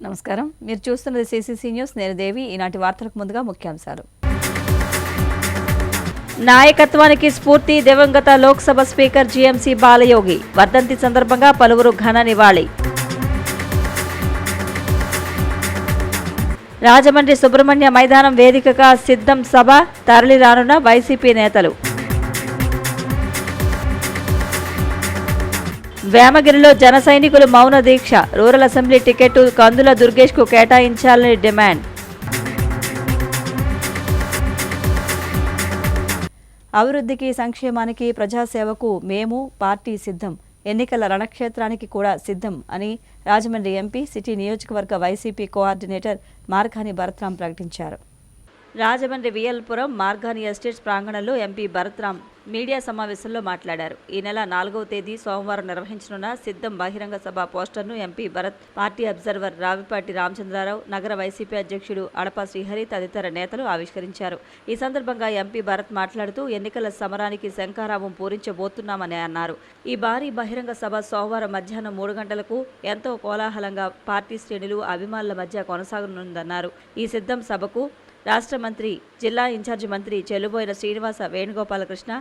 నమస్కారం. మీరు చూస్తున్నది సిసిసి న్యూస్. నేను దేవి. ఈనాటి వార్తలకు ముందుగా ముఖ్యాంశాలు. నాయకత్వానికి స్ఫూర్తి దివంగత లోక్సభ స్పీకర్ జీఎంసీ బాలయోగి. వర్ధంతి సందర్భంగా పలువురు ఘన నివాళి. రాజమండ్రి సుబ్రహ్మణ్య మైదానం వేదికగా సిద్ధం సభ. తరలి రానున్న వైసీపీ నేతలు. వేమగిరిలో జన సైనికులు మౌన దీక్ష. రూరల్ అసెంబ్లీ టికెట్ కందుల దుర్గేష్కు కేటాయించాలని డిమాండ్. అభివృద్ధికి సంక్షేమానికి ప్రజాసేవకు మేము పార్టీ సిద్ధం. ఎన్నికల రణక్షేత్రానికి కూడా సిద్ధం అని రాజమండ్రి ఎంపీ సిటీ నియోజకవర్గ వైసీపీ కోఆర్డినేటర్ మార్గాని భరత్రాం ప్రకటించారు. రాజమండ్రి విఎల్పురం మార్గాని ఎస్టేట్స్ ప్రాంగణంలో ఎంపీ భరత్రాం మీడియా సమావేశంలో మాట్లాడారు. ఈ నెల 4వ తేదీ సోమవారం నిర్వహించనున్న సిద్ధం బహిరంగ సభ పోస్టర్ను MP Bharat, party observer Ravipati Ramachandrarao, నగర వైసీపీ అధ్యక్షుడు అడపా శ్రీహరి తదితర నేతలు ఆవిష్కరించారు. ఈ సందర్భంగా ఎంపీ భరత్ మాట్లాడుతూ ఎన్నికల సమరానికి శంఖారావం పూరించబోతున్నామని అన్నారు. ఈ భారీ బహిరంగ సభ సోమవారం మధ్యాహ్నం 3 గంటలకు ఎంతో కోలాహలంగా పార్టీ శ్రేణులు, అభిమానుల మధ్య కొనసాగనుందన్నారు. ఈ సిద్ధం సభకు రాష్ట్ర మంత్రి, జిల్లా ఇన్ఛార్జి మంత్రి చెల్లుబోయిన శ్రీనివాస వేణుగోపాలకృష్ణ,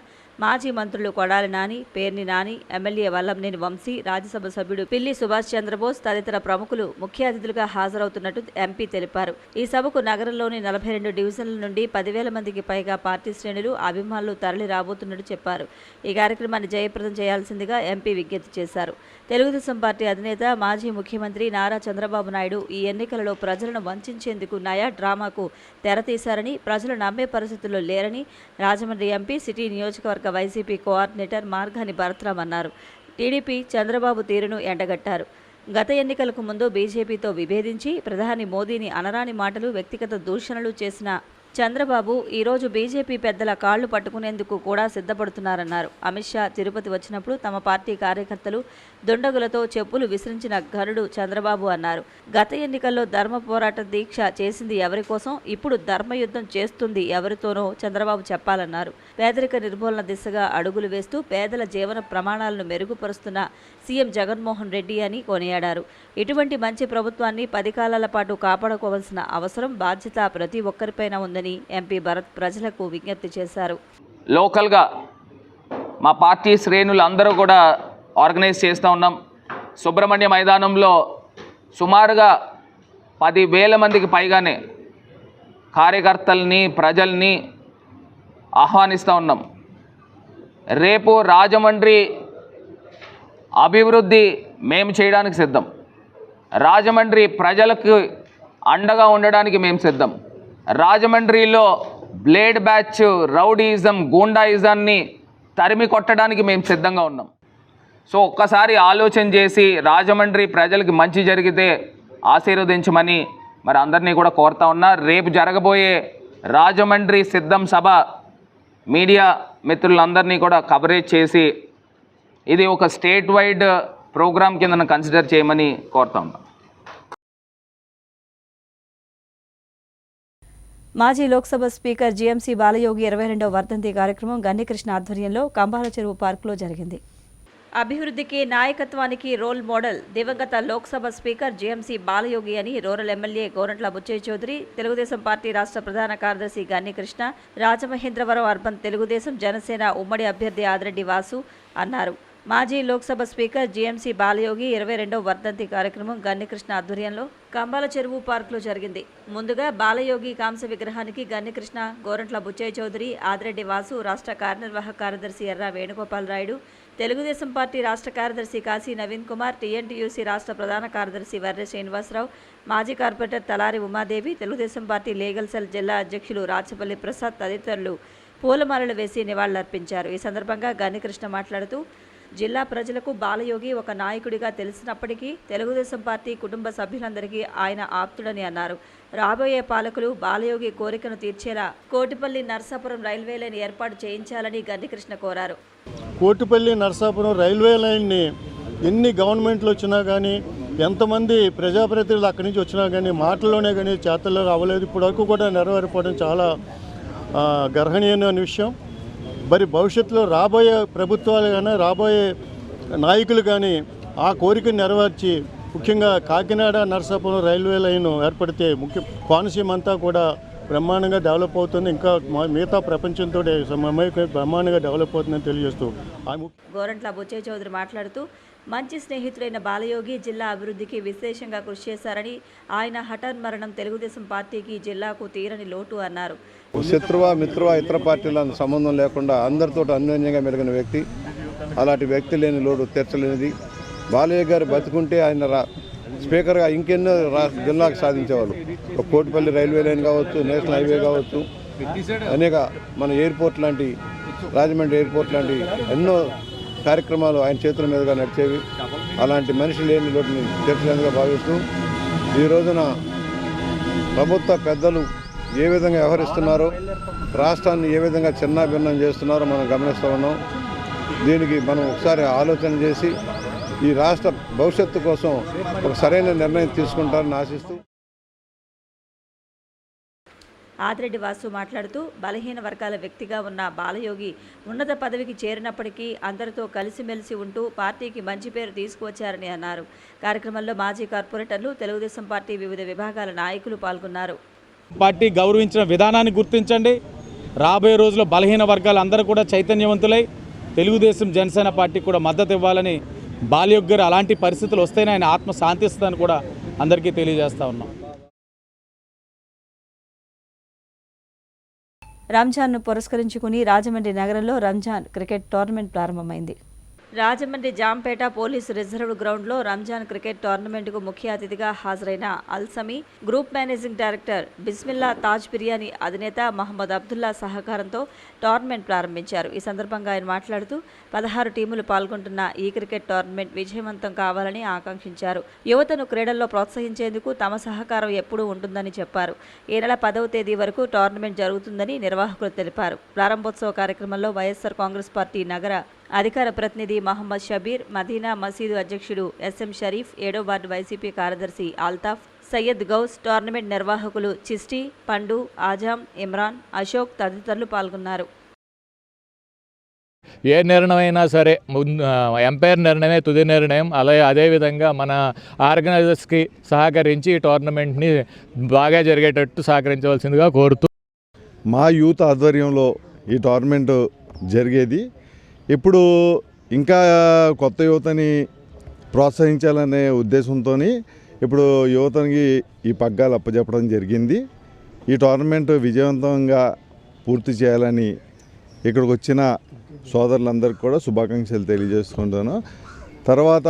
మాజీ మంత్రులు కొడాలి నాని, పేర్ని నాని, ఎమ్మెల్యే వల్లంనేని వంశీ, రాజ్యసభ సభ్యుడు పిల్లి సుభాష్ చంద్రబోస్ తదితర ప్రముఖులు ముఖ్య అతిథులుగా హాజరవుతున్నట్టు ఎంపీ తెలిపారు. ఈ సభకు నగరంలోని 42 డివిజన్ల నుండి 10,000 మందికి పైగా పార్టీ శ్రేణులు, అభిమానులు తరలి రాబోతున్నట్టు చెప్పారు. ఈ కార్యక్రమాన్ని జయప్రదం చేయాల్సిందిగా ఎంపీ విజ్ఞప్తి చేశారు. తెలుగుదేశం పార్టీ అధినేత, మాజీ ముఖ్యమంత్రి నారా చంద్రబాబు నాయుడు ఈ ఎన్నికలలో ప్రజలను వంచేందుకు నయా డ్రామాకు తెరతీశారని, ప్రజలు నమ్మే పరిస్థితుల్లో లేరని రాజమండ్రి ఎంపీ సిటీ నియోజకవర్గ వైసీపీ కోఆర్డినేటర్ మార్గాని భరత్రాం అన్నారు. టీడీపీ చంద్రబాబు తీరును ఎండగట్టారు. గత ఎన్నికలకు ముందు బీజేపీతో విభేదించి ప్రధాని మోదీని అనరాని మాటలు, వ్యక్తిగత దూషణలు చేసిన చంద్రబాబు ఈరోజు బీజేపీ పెద్దల కాళ్లు పట్టుకునేందుకు కూడా సిద్ధపడుతున్నారన్నారు. అమిత్ షా తిరుపతి వచ్చినప్పుడు తమ పార్టీ కార్యకర్తలు దుండగులతో చెప్పులు విసిరించిన ఘనుడు చంద్రబాబు అన్నారు. గత ఎన్నికల్లో ధర్మ పోరాట దీక్ష చేసింది ఎవరి కోసం, ఇప్పుడు ధర్మయుద్ధం చేస్తుంది ఎవరితోనో చంద్రబాబు చెప్పాలన్నారు. పేదరిక నిర్మూలన దిశగా అడుగులు వేస్తూ పేదల జీవన ప్రమాణాలను మెరుగుపరుస్తున్న సీఎం జగన్మోహన్ రెడ్డి అని కొనియాడారు. ఇటువంటి మంచి ప్రభుత్వాన్ని 10 కాలాల పాటు కాపాడుకోవాల్సిన అవసరం, బాధ్యత ప్రతి ఒక్కరిపైన ఉందని ఎంపీ భరత్ ప్రజలకు విజ్ఞప్తి చేశారు. లోకల్గా మా పార్టీ శ్రేణులు అందరూ కూడా ఆర్గనైజ్ చేస్తూ ఉన్నాం. సుబ్రహ్మణ్య మైదానంలో సుమారుగా 10,000 మందికి పైగానే కార్యకర్తల్ని, ప్రజల్ని ఆహ్వానిస్తూ ఉన్నాం. రేపు రాజమండ్రి అభివృద్ధి మేము చేయడానికి సిద్ధం. రాజమండ్రి ప్రజలకు అండగా ఉండడానికి మేము సిద్ధం. రాజమండ్రిలో బ్లేడ్ బ్యాచ్, రౌడీయిజం, గూండాయిజాన్ని తరిమి కొట్టడానికి మేము సిద్ధంగా ఉన్నాం. సో ఒక్కసారి ఆలోచన చేసి రాజమండ్రి ప్రజలకి మంచి జరిగితే ఆశీర్వదించమని మరి అందరినీ కూడా కోరుతా ఉన్నా. రేపు జరగబోయే రాజమండ్రి సిద్ధం సభ మీడియా మిత్రులందరినీ కూడా కవరేజ్ చేసి ఇది ఒక స్టేట్ వైడ్ ప్రోగ్రామ్ కింద కన్సిడర్ చేయమని కోరుతా ఉన్నాం. మాజీ లోక్సభ స్పీకర్ జీఎంసీ బాలయోగి 22వ వర్ధంతి కార్యక్రమం గన్నికృష్ణ ఆధ్వర్యంలో కంబాల చెరువు పార్కులో జరిగింది. అభివృద్ధికి, నాయకత్వానికి రోల్ మోడల్ దివంగత లోక్సభ స్పీకర్ జీఎంసీ బాలయోగి అని rural MLA Gorantla Butchaiah Chowdary, Telugu Desam party రాష్ట్ర ప్రధాన కార్యదర్శి గన్నికృష్ణ, రాజమహేంద్రవరం అర్బన్ తెలుగుదేశం జనసేన ఉమ్మడి అభ్యర్థి ఆదిరెడ్డి వాసు అన్నారు. మాజీ లోక్సభ స్పీకర్ జీఎంసీ బాలయోగి 22వ వర్ధంతి కార్యక్రమం గన్నికృష్ణ ఆధ్వర్యంలో కంబాల చెరువు పార్కులో జరిగింది. ముందుగా బాలయోగి కాంస్య విగ్రహానికి గన్నికృష్ణ, గోరంట్ల బుచ్చయ్య చౌదరి, ఆదిరెడ్డి వాసు, రాష్ట్ర కార్యనిర్వాహక కార్యదర్శి ఎర్ర వేణుగోపాలరాయుడు, తెలుగుదేశం పార్టీ రాష్ట్ర కార్యదర్శి కాశీ నవీన్ కుమార్, టీఎన్టీయూసీ రాష్ట్ర ప్రధాన కార్యదర్శి వర్రె శ్రీనివాసరావు, మాజీ corporator Talari Umadevi, Telugu Desam party legal cell జిల్లా అధ్యక్షులు రాచపల్లి ప్రసాద్ తదితరులు పూలమాలలు వేసి నివాళులర్పించారు. ఈ సందర్భంగా గన్నికృష్ణ మాట్లాడుతూ జిల్లా ప్రజలకు బాలయోగి ఒక నాయకుడిగా తెలిసినప్పటికీ తెలుగుదేశం పార్టీ కుటుంబ సభ్యులందరికీ ఆయన ఆప్తుడని అన్నారు. రాబోయే పాలకులు బాలయోగి కోరికను తీర్చేలా కోటిపల్లి నర్సాపురం రైల్వే లైన్ ఏర్పాటు చేయించాలని గన్నికృష్ణ కోరారు. కోటిపల్లి నర్సాపురం రైల్వే లైన్ని ఎన్ని గవర్నమెంట్లు వచ్చినా కానీ, ఎంతమంది ప్రజాప్రతినిధులు అక్కడి నుంచి వచ్చినా కానీ మాటల్లోనే కానీ చేతల్లో అవ్వలేదు. ఇప్పటివరకు కూడా నెరవేరిపోవడం చాలా గర్హనీయమైన విషయం. మరి భవిష్యత్తులో రాబోయే ప్రభుత్వాలు కానీ, రాబోయే నాయకులు కానీ ఆ కోరికను నెరవేర్చి ముఖ్యంగా కాకినాడ నరసాపురం రైల్వే లైన్ ఏర్పడితే కోనసీమ అంతా కూడా బ్రహ్మాండంగా డెవలప్ అవుతుంది. ఇంకా మిగతా ప్రపంచంతో బ్రహ్మాండంగా డెవలప్ అవుతుందని తెలియజేస్తూ గోరంట్ల బుచ్చయ్య చౌదరి మాట్లాడుతూ మంచి స్నేహితుడైన బాలయోగి జిల్లా అభివృద్ధికి విశేషంగా కృషి చేశారని, ఆయన హఠాన్మరణం తెలుగుదేశం పార్టీకి జిల్లాకు తీరని లోటు అన్నారు. శత్రువా మిత్రువా ఇతర పార్టీల సంబంధం లేకుండా అందరితో అన్యోన్యంగా మెలిగిన వ్యక్తి. అలాంటి వ్యక్తి లేని లోటు తీర్చలేనిది. బాలయ్య గారు బతుకుంటే ఆయన స్పీకర్గా ఇంకెన్నో జిల్లాకు సాధించేవాళ్ళు. కోటిపల్లి రైల్వే లైన్ కావచ్చు, నేషనల్ హైవే కావచ్చు, అనేక మన ఎయిర్పోర్ట్ లాంటి, రాజమండ్రి ఎయిర్పోర్ట్ లాంటి ఎన్నో కార్యక్రమాలు ఆయన చేతుల మీదుగా నడిచేవి. అలాంటి మనిషి లేని లోటుని తీర్చలేనిదిగా భావిస్తూ ఈ రోజున ప్రభుత్వ పెద్దలు ఏ విధంగా వ్యవహరిస్తున్నారో, రాష్ట్రాన్ని ఏ విధంగా చిన్నాభిన్నం చేస్తున్నారో మనం గమనిస్తూ ఉన్నాం. దీనికి మనం ఒకసారి ఆలోచన చేసి ఈ రాష్ట్ర భవిష్యత్తు కోసం ఒక సరైన నిర్ణయం తీసుకుంటారని ఆశిస్తూ ఆదిరెడ్డి వాసు మాట్లాడుతూ బలహీన వర్గాల వ్యక్తిగా ఉన్న బాలయోగి ఉన్నత పదవికి చేరినప్పటికీ అందరితో కలిసిమెలిసి ఉంటూ పార్టీకి మంచి పేరు తీసుకువచ్చారని అన్నారు. కార్యక్రమంలో మాజీ కార్పొరేటర్లు, తెలుగుదేశం పార్టీ వివిధ విభాగాల నాయకులు పాల్గొన్నారు. పార్టీ గౌరవించిన విధానాన్ని గుర్తించండి. రాబోయే రోజుల్లో బలహీన వర్గాలు అందరూ కూడా చైతన్యవంతులై తెలుగుదేశం జనసేన పార్టీకి కూడా మద్దతు ఇవ్వాలని, బాలయోగి గారు అలాంటి పరిస్థితులు వస్తేనే ఆయన ఆత్మ శాంతిస్తుందని కూడా అందరికీ తెలియజేస్తా ఉన్నాం. రంజాన్ను పురస్కరించుకుని రాజమండ్రి నగరంలో రంజాన్ క్రికెట్ టోర్నమెంట్ ప్రారంభమైంది. రాజమండ్రి జాంపేట పోలీసు రిజర్వ్డ్ గ్రౌండ్లో రంజాన్ క్రికెట్ టోర్నమెంట్కు ముఖ్య అతిథిగా హాజరైన Alsami group managing director Bismillah Taj biryani అధినేత మహమ్మద్ అబ్దుల్లా సహకారంతో టోర్నమెంట్ ప్రారంభించారు. ఈ సందర్భంగా ఆయన మాట్లాడుతూ 16 టీములు పాల్గొంటున్న ఈ క్రికెట్ టోర్నమెంట్ విజయవంతం కావాలని ఆకాంక్షించారు. యువతను క్రీడల్లో ప్రోత్సహించేందుకు తమ సహకారం ఎప్పుడూ ఉంటుందని చెప్పారు. ఈ నెల 10వ తేదీ వరకు టోర్నమెంట్ జరుగుతుందని నిర్వాహకులు తెలిపారు. ప్రారంభోత్సవ కార్యక్రమంలో వైఎస్ఆర్ కాంగ్రెస్ పార్టీ నగర అధికార ప్రతినిధి మహమ్మద్ షబీర్, మదీనా మసీదు అధ్యక్షుడు ఎస్ఎం షరీఫ్, 7వ వార్డు వైసీపీ కార్యదర్శి ఆల్తాఫ్, సయ్యద్ గౌస్, టోర్నమెంట్ నిర్వాహకులు చిస్టి, పండు, ఆజాం, ఇమ్రాన్, అశోక్ తదితరులు పాల్గొన్నారు. ఏ నిర్ణయమైనా సరే ఎంపైర్ నిర్ణయమే తుది నిర్ణయం. అదేవిధంగా మన ఆర్గనైజర్స్కి సహకరించి ఈ టోర్నమెంట్ని బాగా జరిగేటట్టు సహకరించవలసిందిగా కోరుతూ మా యూత్ ఆధ్వర్యంలో ఈ టోర్నమెంట్ జరిగేది. ఇప్పుడు ఇంకా కొత్త యువతని ప్రోత్సహించాలనే ఉద్దేశంతో ఇప్పుడు యువతనికి ఈ పగ్గాలు అప్పచెప్పడం జరిగింది. ఈ టోర్నమెంట్ విజయవంతంగా పూర్తి చేయాలని ఇక్కడికి వచ్చిన సోదరులందరికీ కూడా శుభాకాంక్షలు తెలియజేసుకుంటాను. తర్వాత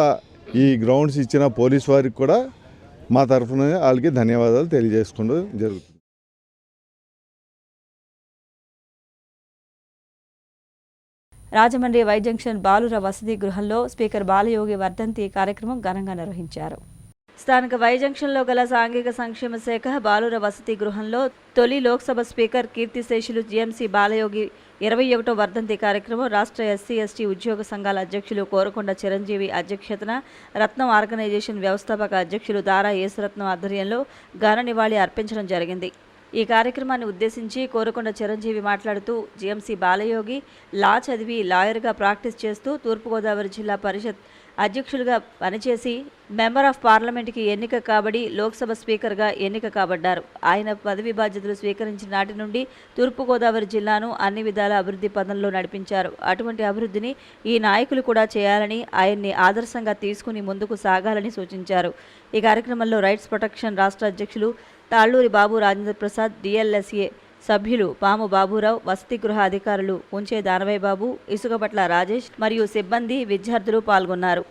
ఈ గ్రౌండ్స్ ఇచ్చిన పోలీస్ వారికి కూడా మా తరఫున వాళ్ళకి ధన్యవాదాలు తెలియజేసుకోవడం జరుగుతుంది. రాజమండ్రి వై జంక్షన్ బాలుర వసతి గృహంలో స్పీకర్ బాలయోగి వర్ధంతి కార్యక్రమం ఘనంగా నిర్వహించారు. స్థానిక వై జంక్షన్లో గల సాంఘిక సంక్షేమ శాఖ బాలుర వసతి గృహంలో తొలి లోక్సభ స్పీకర్ కీర్తిశేషులు జిఎంసి బాలయోగి 21వ వర్ధంతి కార్యక్రమం రాష్ట్ర ఎస్సీ ఎస్టీ ఉద్యోగ సంఘాల అధ్యక్షులు కోరకొండ చిరంజీవి అధ్యక్షతన, రత్నం ఆర్గనైజేషన్ వ్యవస్థాపక అధ్యక్షులు దారా యేసురత్నం ఆధ్వర్యంలో ఘన నివాళి అర్పించడం జరిగింది. ఈ కార్యక్రమాన్ని ఉద్దేశించి కోరకొండ చిరంజీవి మాట్లాడుతూ జిఎంసి బాలయోగి లా చదివి లాయర్గా ప్రాక్టీస్ చేస్తూ తూర్పుగోదావరి జిల్లా పరిషత్ అధ్యక్షులుగా పనిచేసి మెంబర్ ఆఫ్ పార్లమెంట్కి ఎన్నిక కాబడి లోక్సభ స్పీకర్గా ఎన్నిక కాబడ్డారు. ఆయన పదవి బాధ్యతలు స్వీకరించిన నాటి నుండి తూర్పుగోదావరి జిల్లాను అన్ని విధాల అభివృద్ధి పదంలో నడిపించారు. అటువంటి అభివృద్ధిని ఈ నాయకులు కూడా చేయాలని, ఆయన్ని ఆదర్శంగా తీసుకుని ముందుకు సాగాలని సూచించారు. ఈ కార్యక్రమంలో రైట్స్ ప్రొటెక్షన్ రాష్ట్ర అధ్యక్షులు తాళ్ళూరి బాబు రాజేంద్ర ప్రసాద్, డిఎల్ఎస్ఏ సభ్యులు పాము బాబురావు, వసతి గృహ అధికారులు ఉంచే దానవయ్య బాబు, ఇసుకపట్ల రాజేష్ మరియు సిబ్బంది, విద్యార్థులు పాల్గొన్నారు.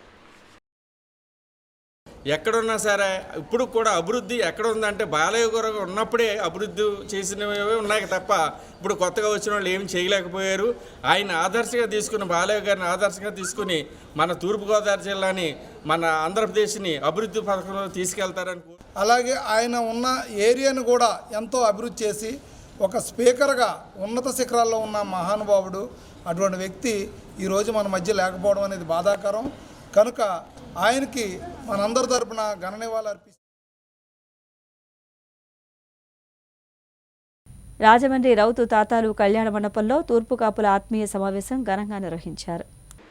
ఎక్కడున్నా సరే ఇప్పుడు కూడా అభివృద్ధి ఎక్కడ ఉందంటే బాలయ్య గారు ఉన్నప్పుడే అభివృద్ధి చేసినవి ఉన్నాయి తప్ప ఇప్పుడు కొత్తగా వచ్చిన వాళ్ళు ఏమి చేయలేకపోయారు. ఆయన ఆదర్శంగా తీసుకుని, బాలయ్య గారిని ఆదర్శంగా తీసుకుని మన తూర్పుగోదావరి జిల్లాని, మన ఆంధ్రప్రదేశ్ని అభివృద్ధి పథకంలో తీసుకెళ్తారని. అలాగే ఆయన ఉన్న ఏరియాను కూడా ఎంతో అభివృద్ధి చేసి ఒక స్పీకర్గా ఉన్నత శిఖరాల్లో ఉన్న మహానుభావుడు. అటువంటి వ్యక్తి ఈరోజు మన మధ్య లేకపోవడం అనేది బాధాకరం. కనుక ఆయనకి మనందరి తరపున ఘన నివాళులు అర్పిస్తాం. రాజమండ్రి రౌతు తాతాలు కళ్యాణ మండపంలో తూర్పు కాపుల ఆత్మీయ సమావేశం ఘనంగా నిర్వహించారు.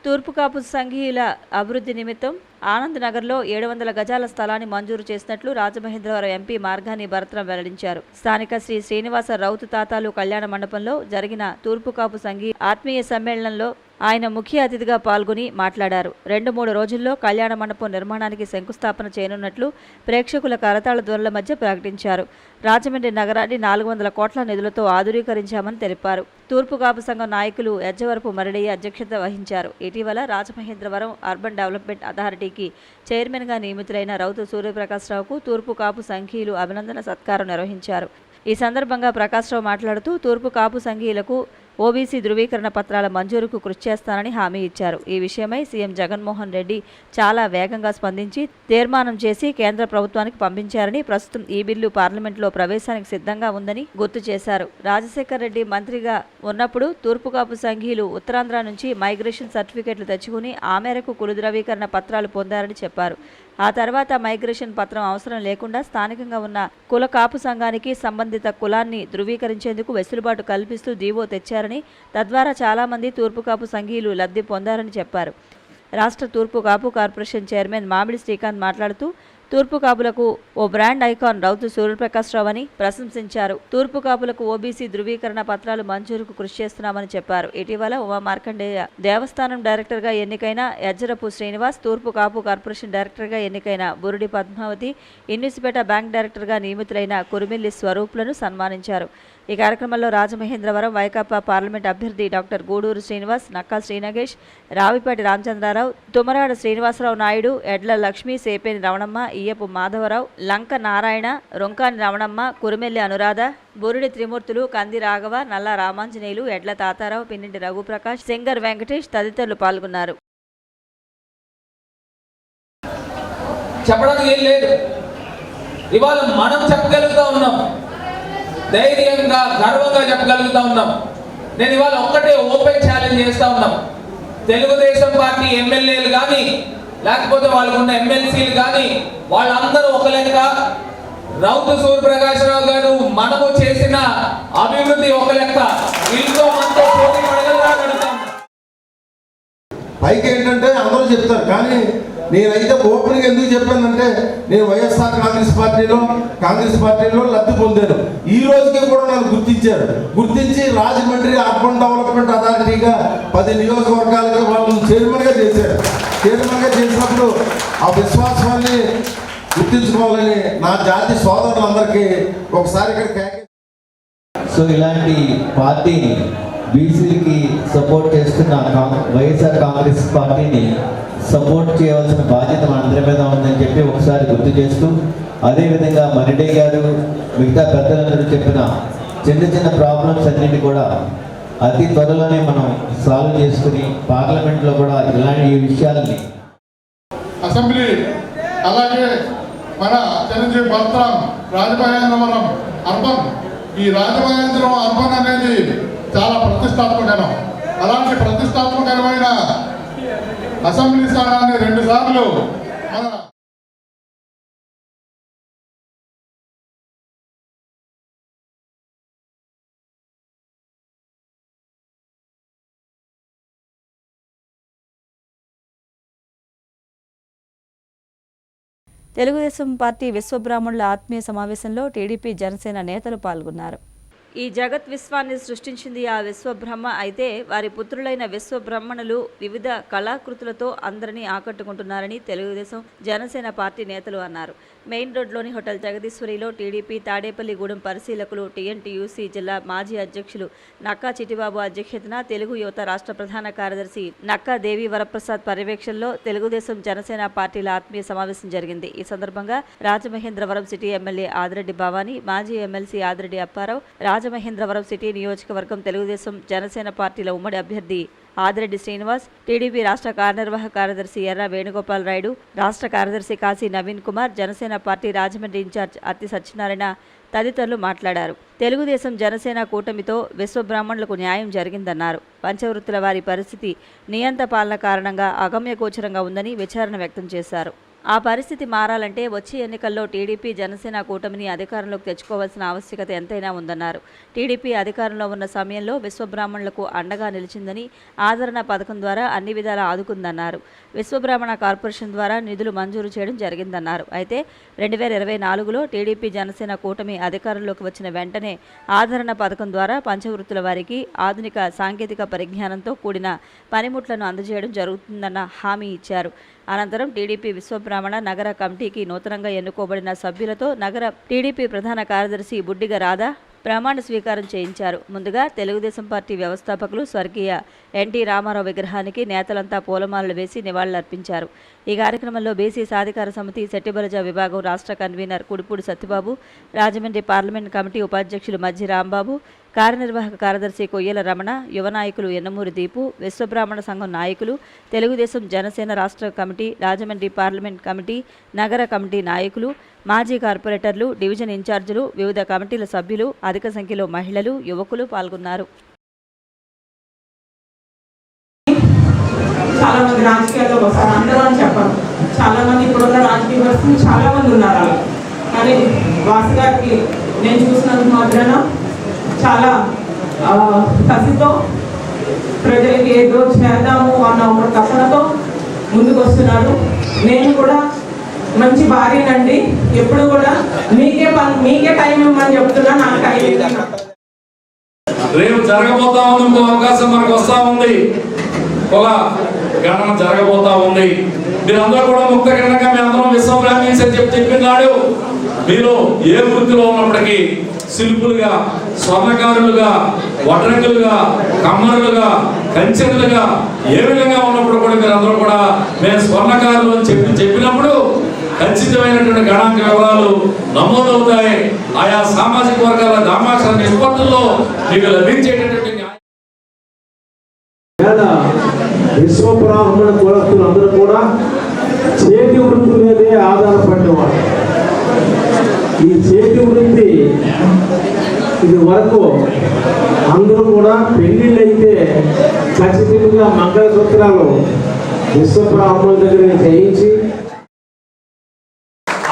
తూర్పు కాపు సంఘీయుల అభివృద్ధి నిమిత్తం ఆనంద్ నగర్లో 700 గజాల స్థలాన్ని మంజూరు చేసినట్లు రాజమహేంద్రవరం ఎంపీ మార్గాని భరత్రాం వెల్లడించారు. స్థానిక శ్రీ శ్రీనివాస రౌతు తాతాలు కళ్యాణ మండపంలో జరిగిన తూర్పు కాపు సంఘీ ఆత్మీయ సమ్మేళనంలో ఆయన ముఖ్య అతిథిగా పాల్గొని మాట్లాడారు. 2-3 రోజుల్లో కళ్యాణ మండపం నిర్మాణానికి శంకుస్థాపన చేయనున్నట్లు ప్రేక్షకుల కరతాళ ధ్వనుల మధ్య ప్రకటించారు. రాజమండ్రి నగరాన్ని 400 కోట్ల నిధులతో ఆధునీకరించామని తెలిపారు. తూర్పు కాపు సంఘం నాయకులు ఎజ్జవరపు మరడయ్య అధ్యక్షత వహించారు. ఇటీవల రాజమహేంద్రవరం అర్బన్ డెవలప్మెంట్ అథారిటీకి చైర్మన్గా నియమితులైన రౌతు సూర్యప్రకాశ్రావుకు తూర్పు కాపు సంఘీయులు అభినందన సత్కారం నిర్వహించారు. ఈ సందర్భంగా ప్రకాశ్రావు మాట్లాడుతూ తూర్పు కాపు సంఘీయులకు ఓబీసీ ధృవీకరణ పత్రాల మంజూరుకు కృషి చేస్తానని హామీ ఇచ్చారు. ఈ విషయమై సీఎం జగన్మోహన్ రెడ్డి చాలా వేగంగా స్పందించి తీర్మానం చేసి కేంద్ర ప్రభుత్వానికి పంపించారని, ప్రస్తుతం ఈ బిల్లు పార్లమెంట్లో ప్రవేశానికి సిద్ధంగా ఉందని గుర్తు చేశారు. రాజశేఖర్ రెడ్డి మంత్రిగా ఉన్నప్పుడు తూర్పు కాపు సంఘీయులు ఉత్తరాంధ్ర నుంచి మైగ్రేషన్ సర్టిఫికెట్లు తెచ్చుకుని ఆ మేరకు కుల ధృవీకరణ పత్రాలు పొందారని చెప్పారు. ఆ తర్వాత మైగ్రేషన్ పత్రం అవసరం లేకుండా స్థానికంగా ఉన్న కుల కాపు సంఘానికి సంబంధిత కులాన్ని ధృవీకరించేందుకు వెసులుబాటు కల్పిస్తూ జీవో తెచ్చారని, తద్వారా చాలామంది తూర్పు కాపు సంఘీయులు లబ్ధి పొందారని చెప్పారు. రాష్ట్ర తూర్పు కాపు కార్పొరేషన్ చైర్మన్ మామిడి శ్రీకాంత్ మాట్లాడుతూ తూర్పు కాపులకు ఓ బ్రాండ్ ఐకాన్ రౌతు సూర్యప్రకాశ్రావు అని ప్రశంసించారు. తూర్పు కాపులకు ఓబీసీ ధృవీకరణ పత్రాలు మంజూరుకు కృషి చేస్తున్నామని చెప్పారు. ఇటీవల ఉమా మార్కండేయ దేవస్థానం డైరెక్టర్గా ఎన్నికైన ఎజ్జరపు శ్రీనివాస్, తూర్పు కాపు కార్పొరేషన్ డైరెక్టర్గా ఎన్నికైన బురుడి పద్మావతి, ఇన్నిసిపేట బ్యాంక్ డైరెక్టర్గా నియమితులైన కురుమిల్లి స్వరూపులను సన్మానించారు. ఈ కార్యక్రమంలో రాజమహేంద్రవరం వైకాపా పార్లమెంట్ అభ్యర్థి డాక్టర్ గూడూరు శ్రీనివాస్, నక్కా శ్రీనగేష్, రావిపాటి రామచంద్రారావు, తుమ్మరాడ శ్రీనివాసరావు నాయుడు, ఎడ్ల లక్ష్మి, సేపేని రమణమ్మ, ఇయ్యపు మాధవరావు, లంక నారాయణ, రొంకాని రమణమ్మ, కురుమెల్లి అనురాధ, బురుడి త్రిమూర్తులు, కంది రాఘవ, నల్ల రామాంజనేయులు, ఎడ్ల తాతారావు, పిన్నింటి రఘుప్రకాష్, సింగర్ వెంకటేష్ తదితరులు పాల్గొన్నారు. చెప్పడానికి ఏం లేదు. ఇవాళ మనం చెప్పగలుగుతా ఉన్నాం, ధైర్యంగా గర్వంగా చెప్పగలుగుతా ఉన్నాం. నేను ఇవాళ ఒక్కటే ఓపెన్ ఛాలెంజ్ చేస్తా ఉన్నాం. తెలుగుదేశం పార్టీ ఎమ్మెల్యేలు కానీ లేకపోతే వాళ్ళకున్న ఎమ్మెల్సీలు కానీ వాళ్ళందరూ ఒక లెక్క, రౌతు సూర్యప్రకాశ్రావు గారు మనము చేసిన అభివృద్ధి ఒక లెక్క. వీళ్ళతో మనతో పోటీ పడగలరా అడుగుతాం. పైకి ఏంటంటే అందరూ చెప్తారు, కానీ నేనైతే ఓపెన్గా ఎందుకు చెప్పానంటే నేను వైఎస్ఆర్ కాంగ్రెస్ పార్టీలో లబ్ధి పొందాను. ఈ రోజుకి కూడా నన్ను గుర్తించి రాజమండ్రి అర్బన్ డెవలప్మెంట్ అథారిటీగా 10 నియోజకవర్గాలకి వాళ్ళు చైర్మన్గా చేశారు. చైర్మన్గా చేసినప్పుడు ఆ విశ్వాసాన్ని గుర్తించుకోవాలని నా జాతి సోదరులందరికీ ఒకసారి ఇక్కడ సో ఇలాంటి పార్టీని బీసీలకి సపోర్ట్ చేస్తున్న వైఎస్ఆర్ కాంగ్రెస్ పార్టీని సపోర్ట్ చేయవలసిన బాధ్యత మనందరి మీద ఉందని చెప్పి ఒకసారి గుర్తు చేస్తూ, అదేవిధంగా మరిడే గారు మిగతా పెద్దలందరూ చెప్పిన చిన్న ప్రాబ్లమ్స్ అన్నింటి కూడా అతి త్వరలోనే మనం సాల్వ్ చేసుకుని పార్లమెంట్లో కూడా ఇలాంటి విషయాలని అసెంబ్లీ అలాగే మన చిరంజీవి భరత్రాం రాజమహేంద్రవరం అర్బన్, ఈ రాజమహేంద్రవరం అర్బన్ అనేది చాలా ప్రతిష్టాత్మకరం. అలాంటి ప్రతిష్టాత్మకరమైన అసెంబ్లీ స్థానాన్ని 2 సార్లు మన తెలుగుదేశం పార్టీ విశ్వబ్రాహ్మణుల ఆత్మీయ సమావేశంలో టీడీపీ, జనసేన నేతలు పాల్గొన్నారు. ఈ జగత్ విశ్వాన్ని సృష్టించింది ఆ విశ్వబ్రహ్మ అయితే వారి పుత్రులైన విశ్వబ్రహ్మణులు వివిధ కళాకృతులతో అందరినీ ఆకట్టుకుంటున్నారని తెలుగుదేశం, జనసేన పార్టీ నేతలు అన్నారు. మెయిన్ రోడ్లోని హోటల్ జగదీశ్వరిలో టీడీపీ తాడేపల్లిగూడెం పరిశీలకులు, టీఎన్టీయూసీ జిల్లా మాజీ అధ్యక్షులు నక్కా చిట్టిబాబు అధ్యక్షతన తెలుగు యువత రాష్ట్ర ప్రధాన కార్యదర్శి నక్కా దేవి వరప్రసాద్ పర్యవేక్షణలో తెలుగుదేశం, జనసేన పార్టీల ఆత్మీయ సమావేశం జరిగింది. ఈ సందర్భంగా రాజమహేంద్రవరం సిటీ ఎమ్మెల్యే ఆదిరెడ్డి భవానీ, మాజీ ఎమ్మెల్సీ ఆదిరెడ్డి అప్పారావు, రాజమహేంద్రవరం సిటీ నియోజకవర్గం తెలుగుదేశం, జనసేన పార్టీల ఉమ్మడి అభ్యర్థి ఆదిరెడ్డి శ్రీనివాస్, టీడీపీ రాష్ట్ర కార్యనిర్వాహక కార్యదర్శి ఎర్ర వేణుగోపాల్ రాయుడు, రాష్ట్ర కార్యదర్శి కాశీ నవీన్ కుమార్, జనసేన పార్టీ రాజమండ్రి ఇన్ఛార్జ్ అత్తి సత్యనారాయణ తదితరులు మాట్లాడారు. తెలుగుదేశం, జనసేన కూటమితో విశ్వబ్రాహ్మణులకు న్యాయం జరిగిందన్నారు. పంచవృత్తుల వారి పరిస్థితి నియంత పాలన కారణంగా అగమ్యగోచరంగా ఉందని విచారణ వ్యక్తం చేశారు. ఆ పరిస్థితి మారాలంటే వచ్చే ఎన్నికల్లో టీడీపీ జనసేన కూటమిని అధికారంలోకి తెచ్చుకోవాల్సిన ఆవశ్యకత ఎంతైనా ఉందన్నారు. టీడీపీ అధికారంలో ఉన్న సమయంలో విశ్వబ్రాహ్మణులకు అండగా నిలిచిందని, ఆదరణ పథకం ద్వారా అన్ని విధాలా ఆదుకుందన్నారు. విశ్వబ్రాహ్మణ కార్పొరేషన్ ద్వారా నిధులు మంజూరు చేయడం జరిగిందన్నారు. అయితే 2024లో టీడీపీ జనసేన కూటమి అధికారంలోకి వచ్చిన వెంటనే ఆదరణ పథకం ద్వారా పంచవృత్తుల వారికి ఆధునిక సాంకేతిక పరిజ్ఞానంతో కూడిన పనిముట్లను అందజేయడం జరుగుతుందన్న హామీ ఇచ్చారు. అనంతరం టీడీపీ విశ్వబ్రాహ్మణ నగర కమిటీకి నూతనంగా ఎన్నుకోబడిన సభ్యులతో నగర టీడీపీ ప్రధాన కార్యదర్శి బుడ్డిగ రాధా ప్రమాణ స్వీకారం చేయించారు. ముందుగా తెలుగుదేశం పార్టీ వ్యవస్థాపకులు స్వర్గీయ ఎన్టీ రామారావు విగ్రహానికి నేతలంతా పూలమాలలు వేసి నివాళులర్పించారు. ఈ కార్యక్రమంలో బీసీ సాధికార సమితి సెట్టిబలజ విభాగం రాష్ట్ర convener Kudipudi Satyababu, Rajahmundry parliament committee ఉపాధ్యక్షులు మజ్జి రాంబాబు, కార్యనిర్వాహక కార్యదర్శి కొయ్యల రమణ, యువ నాయకులు ఎన్నమూరి దీపు, విశ్వబ్రాహ్మణ సంఘం నాయకులు, తెలుగుదేశం జనసేన రాష్ట్ర కమిటీ, రాజమండ్రి పార్లమెంట్ కమిటీ, నగర కమిటీ నాయకులు, మాజీ కార్పొరేటర్లు, డివిజన్ ఇన్ఛార్జీలు, వివిధ కమిటీల సభ్యులు, అధిక సంఖ్యలో మహిళలు, యువకులు పాల్గొన్నారు. చాలా మంది రాజకీయాల్లో వస్తారు, అందరూ అని చెప్పరు. చాలా మంది ఇప్పుడున్న రాజకీయ వ్యవస్థలు చాలా మంది ఉన్నారు. కానీ వాసు గారికి నేను చూసినందుకు మాత్రాన చాలా కసితో ప్రజలకి ఏదో చేద్దాము అన్న ఒక తపనతో ముందుకు వస్తున్నారు. నేను కూడా మంచి భార్యనండి, ఎప్పుడు కూడా మీకే టైం ఇవ్వమని చెప్తున్నా. నాకు టైం రేపు జరగబోతా ఉంది, ఇంకో అవకాశం మనకు వస్తా ఉంది, ఒక గణన జరగబోతా ఉంది. మీరందరూ కూడా ముక్త గణనగా మీ అందరం విశ్వబ్రాహ్మణ్స్ అని చెప్పినాడు. మీరు ఏ వృత్తిలో ఉన్నప్పటికీ శిల్పులుగా, స్వర్ణకారులుగా, వడ్రంగులుగా, కమ్మరులుగా, కంచెలుగా ఏ విధంగా ఉన్నప్పుడు కూడా మీరందరూ కూడా మేము స్వర్ణకారులు అని చెప్పినప్పుడు ఖచ్చితమైనటువంటి గణాంక వివరాలు నమోదవుతాయి. ఆయా సామాజిక వర్గాల దామాష నిష్పత్తుల్లో మీకు లభించేటటువంటి విశ్వబ్రాహ్మణ కులస్తులందరూ కూడా చేతి వృత్తి మీదే ఆధారపడినవాడు. ఈ చేతి వృత్తి ఇది వరకు అందరూ కూడా పెళ్లిళ్ళైతే ఖచ్చితంగా మంగళసూత్రాలు విశ్వబ్రాహ్మణుల దగ్గర చేయించి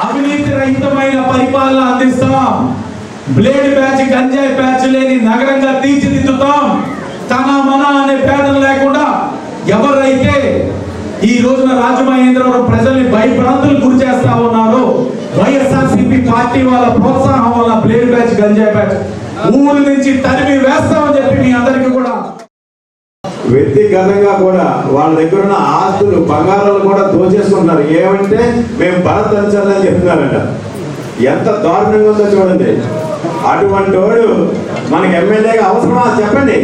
అవినీతి రహితమైన పరిపాలన అందిస్తాం. బ్లేడ్ బ్యాచ్, గంజాయి బ్యాచ్ లేని నగరంగా తీర్చిదిద్దుతాం. తన మన అనే పేదలు లేకుండా ఎవరైతే ఈ రోజున రాజమహేంద్రవరం ప్రజల్ని భయభ్రాంతులు గురి చేస్తా ఉన్నారు, వైఎస్ఆర్సీపీ పార్టీ వాళ్ళ ప్రోత్సాహం వల్ల బ్లేడ్ బ్యాచ్, గంజాయి బ్యాచ్ ఊరు నుంచి తరిమి వేస్తామని చెప్పి మీ అందరికీ కూడా వ్యక్తిగతంగా కూడా వాళ్ళ దగ్గర ఉన్న ఆస్తులు, బంగారాలు కూడా దోచేసుకుంటున్నారు. ఏమంటే మేము భరత్ చెప్తున్నారంట. ఎంత దారుణంగా ఉందో చూడండి. అటువంటి వాడు మనకి ఎమ్మెల్యేగా అవసరమా చెప్పండి.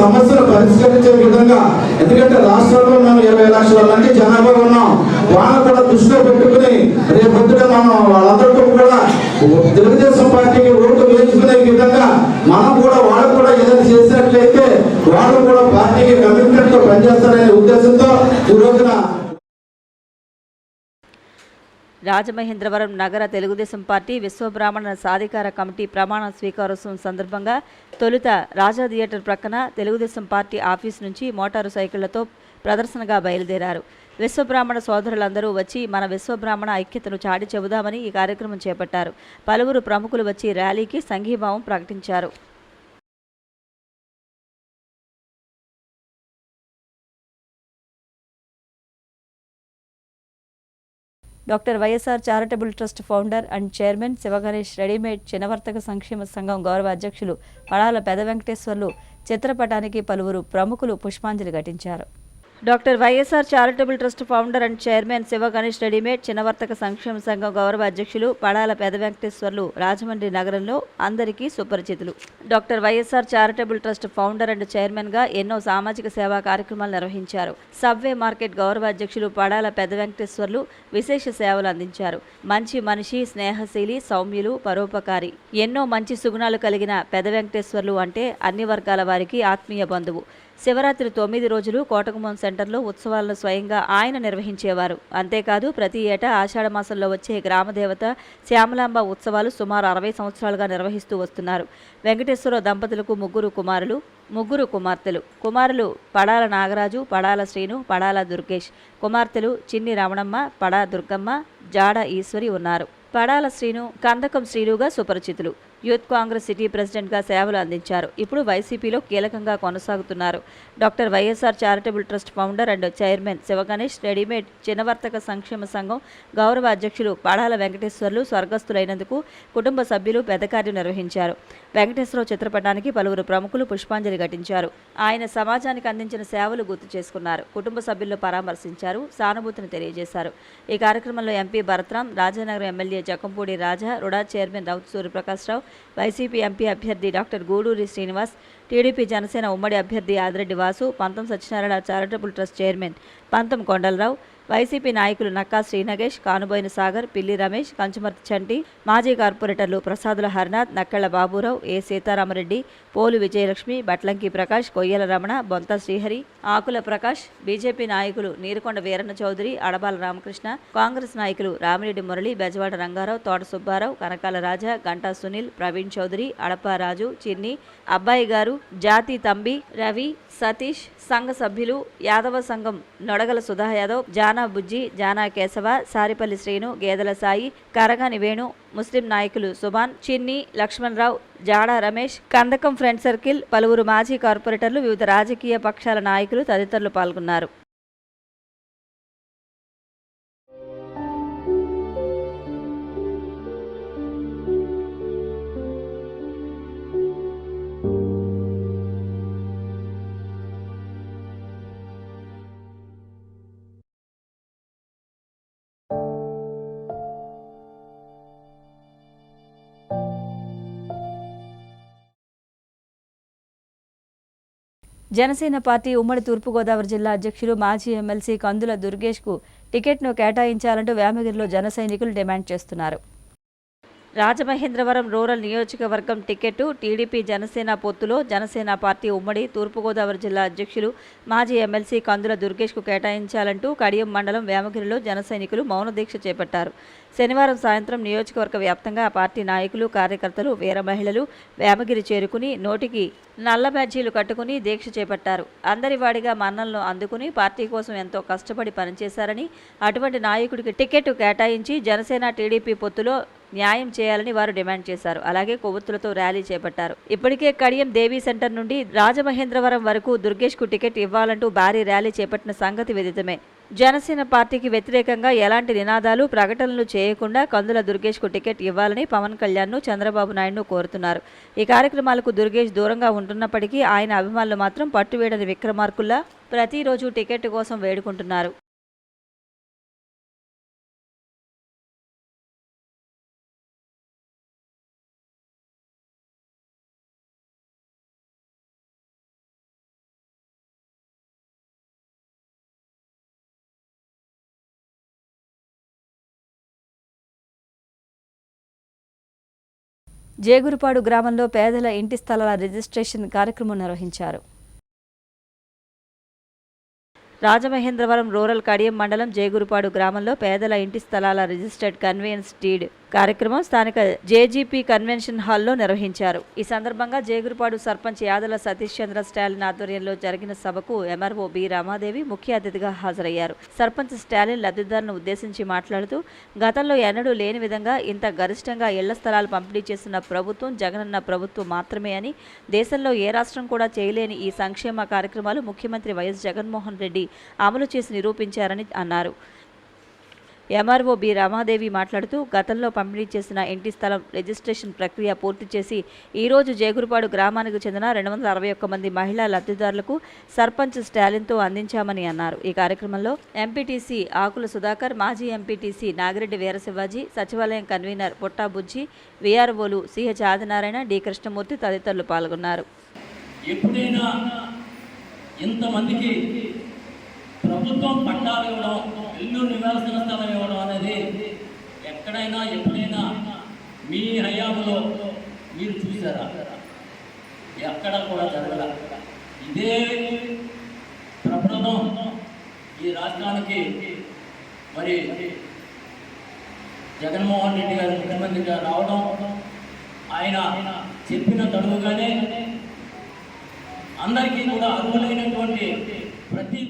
సమస్యలు పరిష్కరించే విధంగా, ఎందుకంటే రాష్ట్రంలో మేము 20 లక్షల మంది జనాభా ఉన్నాం. వాళ్ళని కూడా దృష్టిలో పెట్టుకుని రేపొద్దున మనం వాళ్ళందరితో కూడా తెలుగుదేశం పార్టీకి ఓటు వేసుకునే విధంగా మనం కూడా వాళ్ళకు కూడా ఏదైనా చేసినట్లయితే వాళ్ళు కూడా పార్టీకి కమిట్మెంట్ తో పనిచేస్తారనే ఉద్దేశంతో ఈ రోజున రాజమహేంద్రవరం నగర తెలుగుదేశం పార్టీ విశ్వబ్రాహ్మణ సాధికార కమిటీ ప్రమాణ స్వీకారోత్సవం సందర్భంగా తొలుత రాజా థియేటర్ ప్రక్కన తెలుగుదేశం పార్టీ ఆఫీస్ నుంచి మోటారు సైకిళ్లతో ప్రదర్శనగా బయలుదేరారు. విశ్వబ్రాహ్మణ సోదరులందరూ వచ్చి మన విశ్వబ్రాహ్మణ ఐక్యతను చాటి చెబుదామని ఈ కార్యక్రమం చేపట్టారు. పలువురు ప్రముఖులు వచ్చి ర్యాలీకి సంఘీభావం ప్రకటించారు. Doctor YSR charitable trust founder and chairman Sivaganesh readymade చిన్నవర్తక సంక్షేమ సంఘం గౌరవ అధ్యక్షులు పడాల పెద వెంకటేశ్వర్లు చిత్రపటానికి పలువురు ప్రముఖులు పుష్పాంజలి ఘటించారు. Doctor YSR charitable trust founder and chairman Siva Ganesh readymade చిన్నవర్తక సంక్షేమ సంఘం గౌరవ అధ్యక్షులు పడాల పెద వెంకటేశ్వర్లు రాజమండ్రి నగరంలో అందరికీ సుపరిచితులు. Doctor YSR charitable trust founder and చైర్మన్గా ఎన్నో సామాజిక సేవా కార్యక్రమాలు నిర్వహించారు. సబ్వే మార్కెట్ గౌరవ అధ్యక్షులు పడాల పెద వెంకటేశ్వర్లు విశేష సేవలు అందించారు. మంచి మనిషి, స్నేహశీలి, సౌమ్యులు, పరోపకారి, ఎన్నో మంచి సుగుణాలు కలిగిన పెద వెంకటేశ్వర్లు అంటే అన్ని వర్గాల వారికి ఆత్మీయ బంధువు. శివరాత్రి 9 రోజులు కోటగుమ్మం సెంటర్లో ఉత్సవాలను స్వయంగా ఆయన నిర్వహించేవారు. అంతేకాదు ప్రతి ఏటా ఆషాఢమాసంలో వచ్చే గ్రామదేవత శ్యామలాంబ ఉత్సవాలు సుమారు 60 సంవత్సరాలుగా నిర్వహిస్తూ వస్తున్నారు. వెంకటేశ్వర దంపతులకు ముగ్గురు కుమార్తెలు. కుమారులు పడాల నాగరాజు, పడాల శ్రీను, పడాల దుర్గేష్. కుమార్తెలు చిన్ని రమణమ్మ, పడా దుర్గమ్మ, జాడ ఈశ్వరి ఉన్నారు. పడాల శ్రీను కందకం శ్రీనుగా సుపరిచితులు. యూత్ కాంగ్రెస్ సిటీ ప్రెసిడెంట్గా సేవలు అందించారు. ఇప్పుడు వైసీపీలో కీలకంగా కొనసాగుతున్నారు. Doctor YSR charitable trust founder and chairman Sivaganesh, readymade చిన్నవర్తక సంక్షేమ సంఘం గౌరవ అధ్యక్షులు పడాల వెంకటేశ్వర్లు స్వర్గస్థులైనందుకు కుటుంబ సభ్యులు పెద్ద కార్యం నిర్వహించారు. వెంకటేశ్వరరావు చిత్రపటానికి పలువురు ప్రముఖులు పుష్పాంజలి ఘటించారు. ఆయన సమాజానికి అందించిన సేవలు గుర్తు చేసుకున్నారు. కుటుంబ సభ్యులను పరామర్శించారు, సానుభూతిని తెలియజేశారు. ఈ కార్యక్రమంలో MP Bharatram, Rajanagaram MLA Jakkampudi Raja, RUDA chairman Routhu Suryaprakasarao, YCP MP అభ్యర్థి డాక్టర్ గూడూరి శ్రీనివాస్, టీడీపీ జనసేన ఉమ్మడి అభ్యర్థి ఆదిరెడ్డి వాసు, పంతం సత్యనారాయణ చారిటబుల్ ట్రస్ట్ చైర్మన్ పంతం కొండలరావు, వైసీపీ నాయకులు నక్కా శ్రీనగేష్, కానుబోయిన సాగర్, పిల్లి రమేష్, కంచుమర్తి చంటి, మాజీ కార్పొరేటర్లు ప్రసాదుల హరినాథ్, నక్కళ్ల బాబురావు, ఏ సీతారామరెడ్డి, పోలు విజయలక్ష్మి, బట్లంకి ప్రకాష్, కొయ్యల రమణ, బొంత శ్రీహరి, ఆకుల ప్రకాష్, బీజేపీ నాయకులు నీరుకొండ వీరన్న చౌదరి, అడబాల రామకృష్ణ, కాంగ్రెస్ నాయకులు రామిరెడ్డి మురళి, బెజవాడ రంగారావు, తోట సుబ్బారావు, కనకాల రాజా, గంటా సునీల్, ప్రవీణ్ చౌదరి, అడపారాజు, చిన్ని, అబ్బాయి గారు, జాతి తంబి, రవి, సతీష్, సంఘ సభ్యులు, యాదవ సంఘం నొడగల సుధా యాదవ్, జానా బుజ్జి, జానా కేశవ, సారిపల్లి శ్రీను, గేదెల సాయి, కరగాని వేణు, ముస్లిం నాయకులు సుబాన్, చిన్ని, లక్ష్మణరావు, జాడా రమేష్, కందకం ఫ్రెండ్ సర్కిల్, పలువురు మాజీ కార్పొరేటర్లు, వివిధ రాజకీయ పక్షాల నాయకులు తదితరులు పాల్గొన్నారు. జనసేన పార్టీ ఉమ్మడి తూర్పుగోదావరి జిల్లా అధ్యక్షులు మాజీ ఎమ్మెల్సీ కందుల దుర్గేష్కు టికెట్ను కేటాయించాలంటూ వేమగిరిలో జన సైనికులు డిమాండ్ చేస్తున్నారు. రాజమహేంద్రవరం రూరల్ నియోజకవర్గం టికెట్ టీడీపీ జనసేన పొత్తులో జనసేన పార్టీ ఉమ్మడి తూర్పుగోదావరి జిల్లా అధ్యక్షులు మాజీ ఎమ్మెల్సీ కందుల దుర్గేష్కు కేటాయించాలంటూ కడియం మండలం వేమగిరిలో జన సైనికులు మౌన దీక్ష చేపట్టారు. శనివారం సాయంత్రం నియోజకవర్గ వ్యాప్తంగా ఆ పార్టీ నాయకులు, కార్యకర్తలు, వీర మహిళలు వేమగిరి చేరుకుని నోటికి నల్ల బ్యాడ్జీలు కట్టుకుని దీక్ష చేపట్టారు. అందరి వాడిగా మన్నలను అందుకుని పార్టీ కోసం ఎంతో కష్టపడి పనిచేశారని, అటువంటి నాయకుడికి టికెట్ కేటాయించి జనసేన టీడీపీ పొత్తులో న్యాయం చేయాలని వారు డిమాండ్ చేశారు. అలాగే కొవ్వొత్తులతో ర్యాలీ చేపట్టారు. ఇప్పటికే కడియం దేవీ సెంటర్ నుండి రాజమహేంద్రవరం వరకు దుర్గేష్కు టికెట్ ఇవ్వాలంటూ భారీ ర్యాలీ చేపట్టిన సంగతి విదితమే. జనసేన పార్టీకి వ్యతిరేకంగా ఎలాంటి నినాదాలు, ప్రకటనలు చేయకుండా కందుల దుర్గేష్కు టికెట్ ఇవ్వాలని పవన్ కళ్యాణ్ను, చంద్రబాబు నాయుడును కోరుతున్నారు. ఈ కార్యక్రమాలకు దుర్గేష్ దూరంగా ఉంటున్నప్పటికీ ఆయన అభిమానులు మాత్రం పట్టువేడని విక్రమార్కుల్లా ప్రతిరోజు టికెట్ కోసం వేడుకుంటున్నారు. జేగురుపాడు గ్రామంలో పేదల ఇంటి స్థలాల రిజిస్ట్రేషన్ కార్యక్రమం నిర్వహించారు. రాజమహేంద్రవరం రూరల్ కడియం మండలం జేగురుపాడు గ్రామంలో పేదల ఇంటి స్థలాల రిజిస్టర్డ్ కన్వేయన్స్ డీడ్ కార్యక్రమం స్థానిక జేజీపీ కన్వెన్షన్ హాల్లో నిర్వహించారు. ఈ సందర్భంగా జేగురుపాడు సర్పంచ్ యాదల సతీష్ చంద్ర స్టాలిన్ ఆధ్వర్యంలో జరిగిన సభకు ఎంఆర్ఓ బి రామాదేవి ముఖ్య అతిథిగా హాజరయ్యారు. సర్పంచ్ స్టాలిన్ లబ్ధిదారులను ఉద్దేశించి మాట్లాడుతూ, గతంలో ఎన్నడూ లేని విధంగా ఇంత గరిష్టంగా ఇళ్ల స్థలాలు పంపిణీ చేస్తున్న ప్రభుత్వం జగనన్న ప్రభుత్వం మాత్రమే అని, దేశంలో ఏ రాష్ట్రం కూడా చేయలేని ఈ సంక్షేమ కార్యక్రమాలు ముఖ్యమంత్రి వైఎస్ జగన్మోహన్ రెడ్డి అమలు చేసి నిరూపించారని అన్నారు. ఎంఆర్ఓ బి రామాదేవి మాట్లాడుతూ, గతంలో పంపిణీ చేసిన ఇంటి స్థలం రిజిస్ట్రేషన్ ప్రక్రియ పూర్తి చేసి ఈరోజు జేగురుపాడు గ్రామానికి చెందిన 261 మంది మహిళా లబ్ధిదారులకు సర్పంచ్ స్టాలిన్తో అందించామని అన్నారు. ఈ కార్యక్రమంలో ఎంపీటీసీ ఆకుల సుధాకర్, మాజీ ఎంపీటీసీ నాగిరెడ్డి వీరశివాజీ, సచివాలయం కన్వీనర్ పుట్టా బుజ్జి, వీఆర్ఓలు సిహెచ్ ఆదినారాయణ, డి కృష్ణమూర్తి తదితరులు పాల్గొన్నారు. ఎప్పుడైనా ఇంతమందికి ప్రభుత్వం పట్టాలు ఇవ్వడం, ఇల్లు నివాసన స్థలం ఇవ్వడం అనేది ఎక్కడైనా ఎప్పుడైనా మీ హయాంలో మీరు చూసారా? ఎక్కడ కూడా జరగల. ఇదే ప్రప్రదం ఈ రాష్ట్రానికి మరి జగన్మోహన్ రెడ్డి గారు ముఖ్యమంత్రిగా రావడం, ఆయన చెప్పిన తడువుగానే అందరికీ కూడా అర్హులైనటువంటి ప్రతి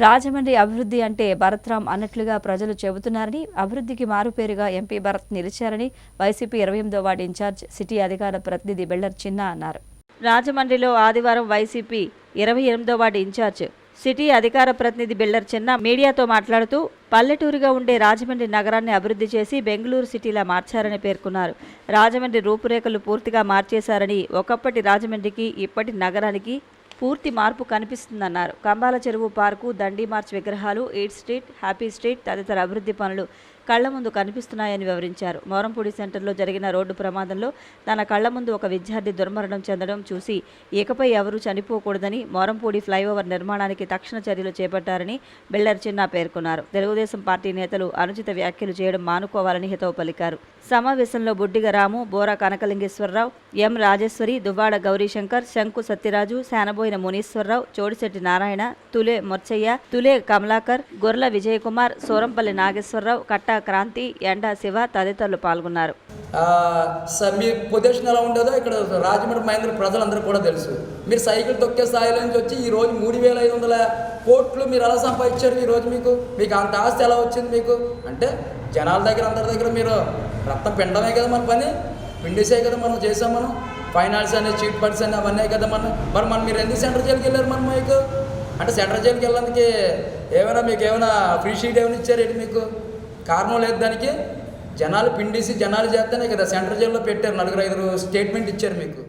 రాజమండ్రి అభివృద్ధి అంటే భరత్రామ్ అన్నట్లుగా ప్రజలు చెబుతున్నారని, అభివృద్ధికి మారుపేరుగా ఎంపీ భరత్ నిలిచారని వైసీపీ 28వ వార్డు ఇన్ఛార్జ్ సిటీ అధికార ప్రతినిధి బెల్లర్ చిన్న అన్నారు. రాజమండ్రిలో ఆదివారం వైసీపీ 28వ వార్డు ఇన్ఛార్జ్ సిటీ అధికార ప్రతినిధి బెల్లర్ చిన్న మీడియాతో మాట్లాడుతూ పల్లెటూరుగా ఉండే రాజమండ్రి నగరాన్ని అభివృద్ధి చేసి బెంగళూరు సిటీలా మార్చారని పేర్కొన్నారు. రాజమండ్రి రూపురేఖలు పూర్తిగా మార్చేశారని, ఒకప్పటి రాజమండ్రికి ఇప్పటి నగరానికి పూర్తి మార్పు కనిపిస్తుందన్నారు. కంబాల చెరువు పార్కు, దండి మార్చ్ విగ్రహాలు, ఈట్ స్ట్రీట్, హ్యాపీ స్ట్రీట్ తదితర అభివృద్ధి పనులు కళ్ల ముందు కనిపిస్తున్నాయని వివరించారు. మోరంపూడి సెంటర్లో జరిగిన రోడ్డు ప్రమాదంలో తన కళ్ల ముందు ఒక విద్యార్థి దుర్మరణం చెందడం చూసి ఇకపై ఎవరూ చనిపోకూడదని మోరంపూడి ఫ్లైఓవర్ నిర్మాణానికి తక్షణ చర్యలు చేపట్టారని బెల్లర్ చిన్న పేర్కొన్నారు. తెలుగుదేశం పార్టీ నేతలు అనుచిత వ్యాఖ్యలు చేయడం మానుకోవాలని హితవు పలికారు. సమావేశంలో బుడ్డిగ రాము, బోరా కనకలింగేశ్వరరావు, ఎం రాజేశ్వరి, దువ్వాడ గౌరీశంకర్, శంకు సత్యరాజు, శానబోయిన మునీశ్వరరావు, చోడిశెట్టి నారాయణ, తులే మొర్చయ్య, తులే కమలాకర్, గొర్ల విజయకుమార్, సోరంపల్లి నాగేశ్వరరావు, కట్టా క్రాంతి, ఎండా శివ తదితరులు పాల్గొన్నారు. మీ పొజిషన్ ఎలా ఉండేదో ఇక్కడ రాజమండ్రి మహేంద్ర ప్రజలందరూ కూడా తెలుసు. మీరు సైకిల్ తొక్కే స్థాయిలో నుంచి వచ్చి ఈరోజు 3,500 కోట్లు మీరు ఎలా సంపాదించారు? ఈరోజు మీకు అంత ఆస్తి ఎలా వచ్చింది మీకు? అంటే జనాల దగ్గర అందరి దగ్గర మీరు రక్తం పిండమే కదా మన పని, పిండిసే కదా మనం చేసాం. మనం ఫైనాన్స్ అనే చీట్ ఫండ్స్ అని అవన్నీ కదా మరి మీరు ఎందుకు సెంట్రల్ జైలుకి వెళ్ళారు? మనం మీకు అంటే సెంట్రల్ జైలుకి వెళ్ళడానికి మీకు ఏమైనా ఫ్రీ షీట్ ఏమైనా ఇచ్చారేంటి? మీకు కారణం లేదు దానికి. జనాలు పిండిసి జనాలు చేస్తేనే కదా సెంట్రల్ జైల్లో పెట్టారు. 4-5 స్టేట్మెంట్ ఇచ్చారు మీకు.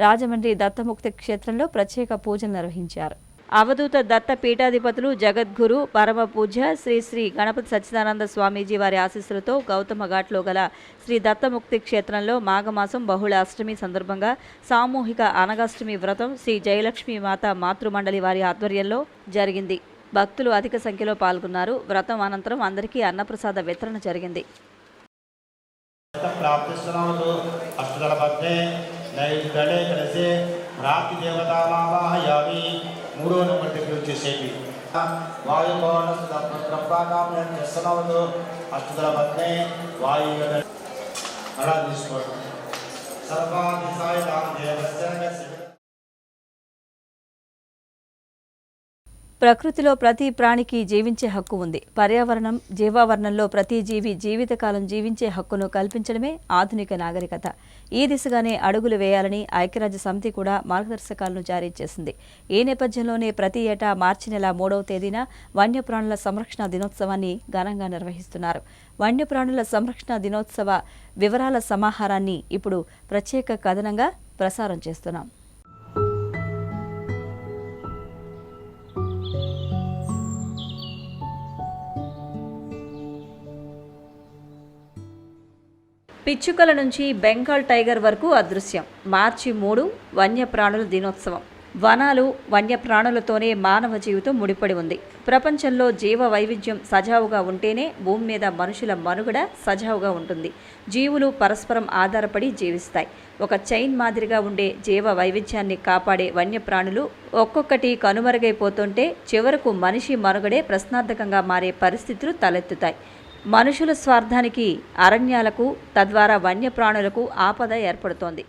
రాజమండ్రి దత్తముక్తి క్షేత్రంలో ప్రత్యేక పూజలు నిర్వహించారు. అవధూత దత్త పీఠాధిపతులు జగద్గురు పరమ పూజ్య శ్రీ శ్రీ గణపతి సచ్చిదానంద స్వామీజీ వారి ఆశీస్సులతో గౌతమ ఘాట్లో గల శ్రీ దత్తముక్తి క్షేత్రంలో మాఘమాసం బహుళ అష్టమి సందర్భంగా సామూహిక అనగాష్టమి వ్రతం శ్రీ జయలక్ష్మీ మాత మాతృమండలి వారి ఆధ్వర్యంలో జరిగింది. భక్తులు అధిక సంఖ్యలో పాల్గొన్నారు. వ్రతం అనంతరం అందరికీ అన్నప్రసాద వితరణ జరిగింది. ప్రాప్తి దేవతామావాహయామి. 3వ నెంబర్ దగ్గర వచ్చేసేవి వాయుకోణం చేస్తున్నావు. అష్టదల పద్మే వాయు అలా తీసుకోవడం సర్వాధిసాయ ప్రకృతిలో ప్రతి ప్రాణికి జీవించే హక్కు ఉంది. పర్యావరణం, జీవావరణంలో ప్రతి జీవి జీవితకాలం జీవించే హక్కును కల్పించడమే ఆధునిక నాగరికత. ఈ దిశగానే అడుగులు వేయాలని ఐక్యరాజ్య సమితి కూడా మార్గదర్శకాలను జారీ చేసింది. ఈ నేపథ్యంలోనే ప్రతి ఏటా మార్చి నెల 3వ తేదీన వన్యప్రాణుల సంరక్షణ దినోత్సవాన్ని ఘనంగా నిర్వహిస్తున్నారు. వన్యప్రాణుల సంరక్షణ దినోత్సవ వివరాల సమాహారాన్ని ఇప్పుడు ప్రత్యేక కథనంగా ప్రసారం చేస్తున్నాం. పిచ్చుకల నుంచి బెంగాల్ టైగర్ వరకు అదృశ్యం. మార్చి 3 వన్యప్రాణుల దినోత్సవం. వనాలు, వన్యప్రాణులతోనే మానవ జీవితం ముడిపడి ఉంది. ప్రపంచంలో జీవ వైవిధ్యం సజావుగా ఉంటేనే భూమి మీద మనుషుల మనుగడ సజావుగా ఉంటుంది. జీవులు పరస్పరం ఆధారపడి జీవిస్తాయి. ఒక చైన్ మాదిరిగా ఉండే జీవ వైవిధ్యాన్ని కాపాడే వన్యప్రాణులు ఒక్కొక్కటి కనుమరుగైపోతుంటే చివరకు మనిషి మనుగడే ప్రశ్నార్థకంగా మారే పరిస్థితులు తలెత్తుతాయి. మనుషుల స్వార్థానికి అరణ్యాలకు, తద్వారా వన్యప్రాణులకు ఆపద ఏర్పడుతోంది.